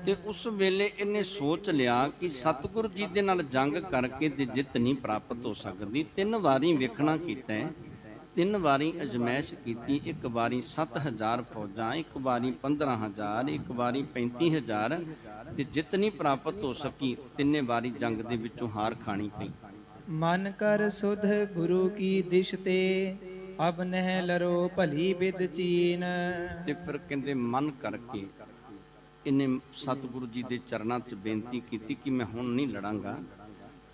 ਤੇ ਉਸ ਵੇਲੇ ਇਹਨੇ ਸੋਚ ਲਿਆ ਕਿ ਸਤਿਗੁਰੂ ਜੀ ਦੇ ਨਾਲ ਜੰਗ ਕਰਕੇ ਤੇ ਜਿੱਤ ਨਹੀਂ ਪ੍ਰਾਪਤ ਹੋ ਸਕਦੀ। 3 ਵਾਰੀ ਵੇਖਣਾ ਕੀਤਾ ਹੈ, 3 ਵਾਰੀ ਅਜਮਾਇਸ਼ ਕੀਤੀ, ਇੱਕ ਵਾਰੀ 7000 ਫੌਜਾਂ, ਇੱਕ ਵਾਰੀ 15000, ਇੱਕ ਵਾਰੀ 35000 ਤੇ ਜਿੱਤ ਨਹੀਂ ਪ੍ਰਾਪਤ ਹੋ ਸਕੀ। 3 ਵਾਰੀ ਜੰਗ ਦੇ ਵਿੱਚੋਂ ਹਾਰ ਖਾਣੀ ਪਈ। ਮਨ ਕਰ ਸੁਧ ਗੁਰੂ ਕੀ ਦਿਸ਼ ਤੇ, ਅਬ ਨਹਿ ਲਰੋ ਭਲੀ ਬਿਦ ਚੀਨ। ਤੇ ਫਿਰ ਕਹਿੰਦੇ ਮਨ ਕਰਕੇ ਇਹਨੇ ਸਤਿਗੁਰੂ ਜੀ ਦੇ ਚਰਨਾਂ 'ਚ ਬੇਨਤੀ ਕੀਤੀ ਕਿ ਮੈਂ ਹੁਣ ਨਹੀਂ ਲੜਾਂਗਾ,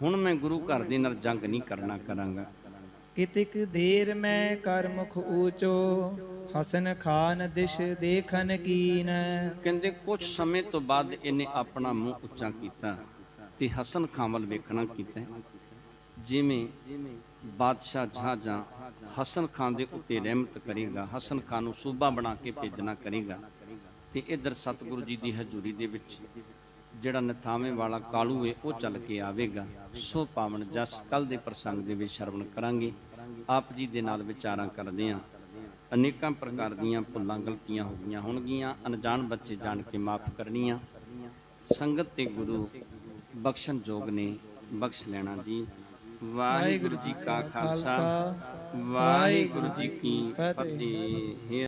ਹੁਣ ਮੈਂ ਗੁਰੂ ਘਰ ਦੇ ਨਾਲ ਜੰਗ ਨਹੀਂ ਕਰਾਂਗਾ। ਕਿਤਿਕ ਦੇਰ ਮੈਂ ਕਰ ਮੁਖ ਊਚੋ, ਹਸਨ ਖਾਨ ਦਿਸ਼ ਦੇਖਨ ਕੀਨ। ਕਹਿੰਦੇ ਕੁਝ ਸਮੇਂ ਤੋਂ ਬਾਅਦ ਇਹਨੇ ਆਪਣਾ ਮੂੰਹ ਉੱਚਾ ਕੀਤਾ ਤੇ ਹਸਨ ਖਾਨ ਵੱਲ ਵੇਖਣਾ ਕੀਤਾ। ਜਿਵੇਂ ਬਾਦਸ਼ਾਹ ਸ਼ਾਹਜਹਾਂ ਹਸਨ ਖਾਨ ਦੇ ਉੱਤੇ ਰਹਿਮਤ ਕਰੇਗਾ, ਹਸਨ ਖਾਨ ਨੂੰ ਸੂਬਾ ਬਣਾ ਕੇ ਭੇਜਣਾ ਕਰੇਗਾ, ਤੇ ਇੱਧਰ ਸਤਿਗੁਰੂ ਜੀ ਦੀ ਹਜ਼ੂਰੀ ਦੇ ਵਿੱਚ ਜਿਹੜਾ ਨਥਾਵੇਂ ਵਾਲਾ ਕਾਲੂ ਹੈ ਉਹ ਚੱਲ ਕੇ ਆਵੇਗਾ। ਸੋ ਪਾਵਨ ਜਸ ਕੱਲ ਦੇ ਪ੍ਰਸੰਗ ਦੇ ਵਿੱਚ ਸ਼ਰਵਣ ਕਰਾਂਗੇ। ਆਪ ਜੀ ਦੇ ਨਾਲ ਵਿਚਾਰਾਂ ਕਰਦੇ ਹਾਂ। ਅਨੇਕਾਂ ਪ੍ਰਕਾਰ ਦੀਆਂ ਭੁੱਲਾਂ ਗਲਤੀਆਂ ਹੋ ਗਈਆਂ ਹੋਣਗੀਆਂ, ਅਣਜਾਣ ਬੱਚੇ ਜਾਣ ਕੇ ਮਾਫ ਕਰਨੀਆਂ। ਸੰਗਤ ਤੇ ਗੁਰੂ ਬਖਸ਼ਣ ਜੋਗ ਨੇ, ਬਖਸ਼ ਲੈਣਾ ਜੀ। ਵਾਹਿਗੁਰੂ ਜੀ ਕਾ ਖਾਲਸਾ, ਵਾਹਿਗੁਰੂ ਜੀ ਕੀ ਫਤਿਹ।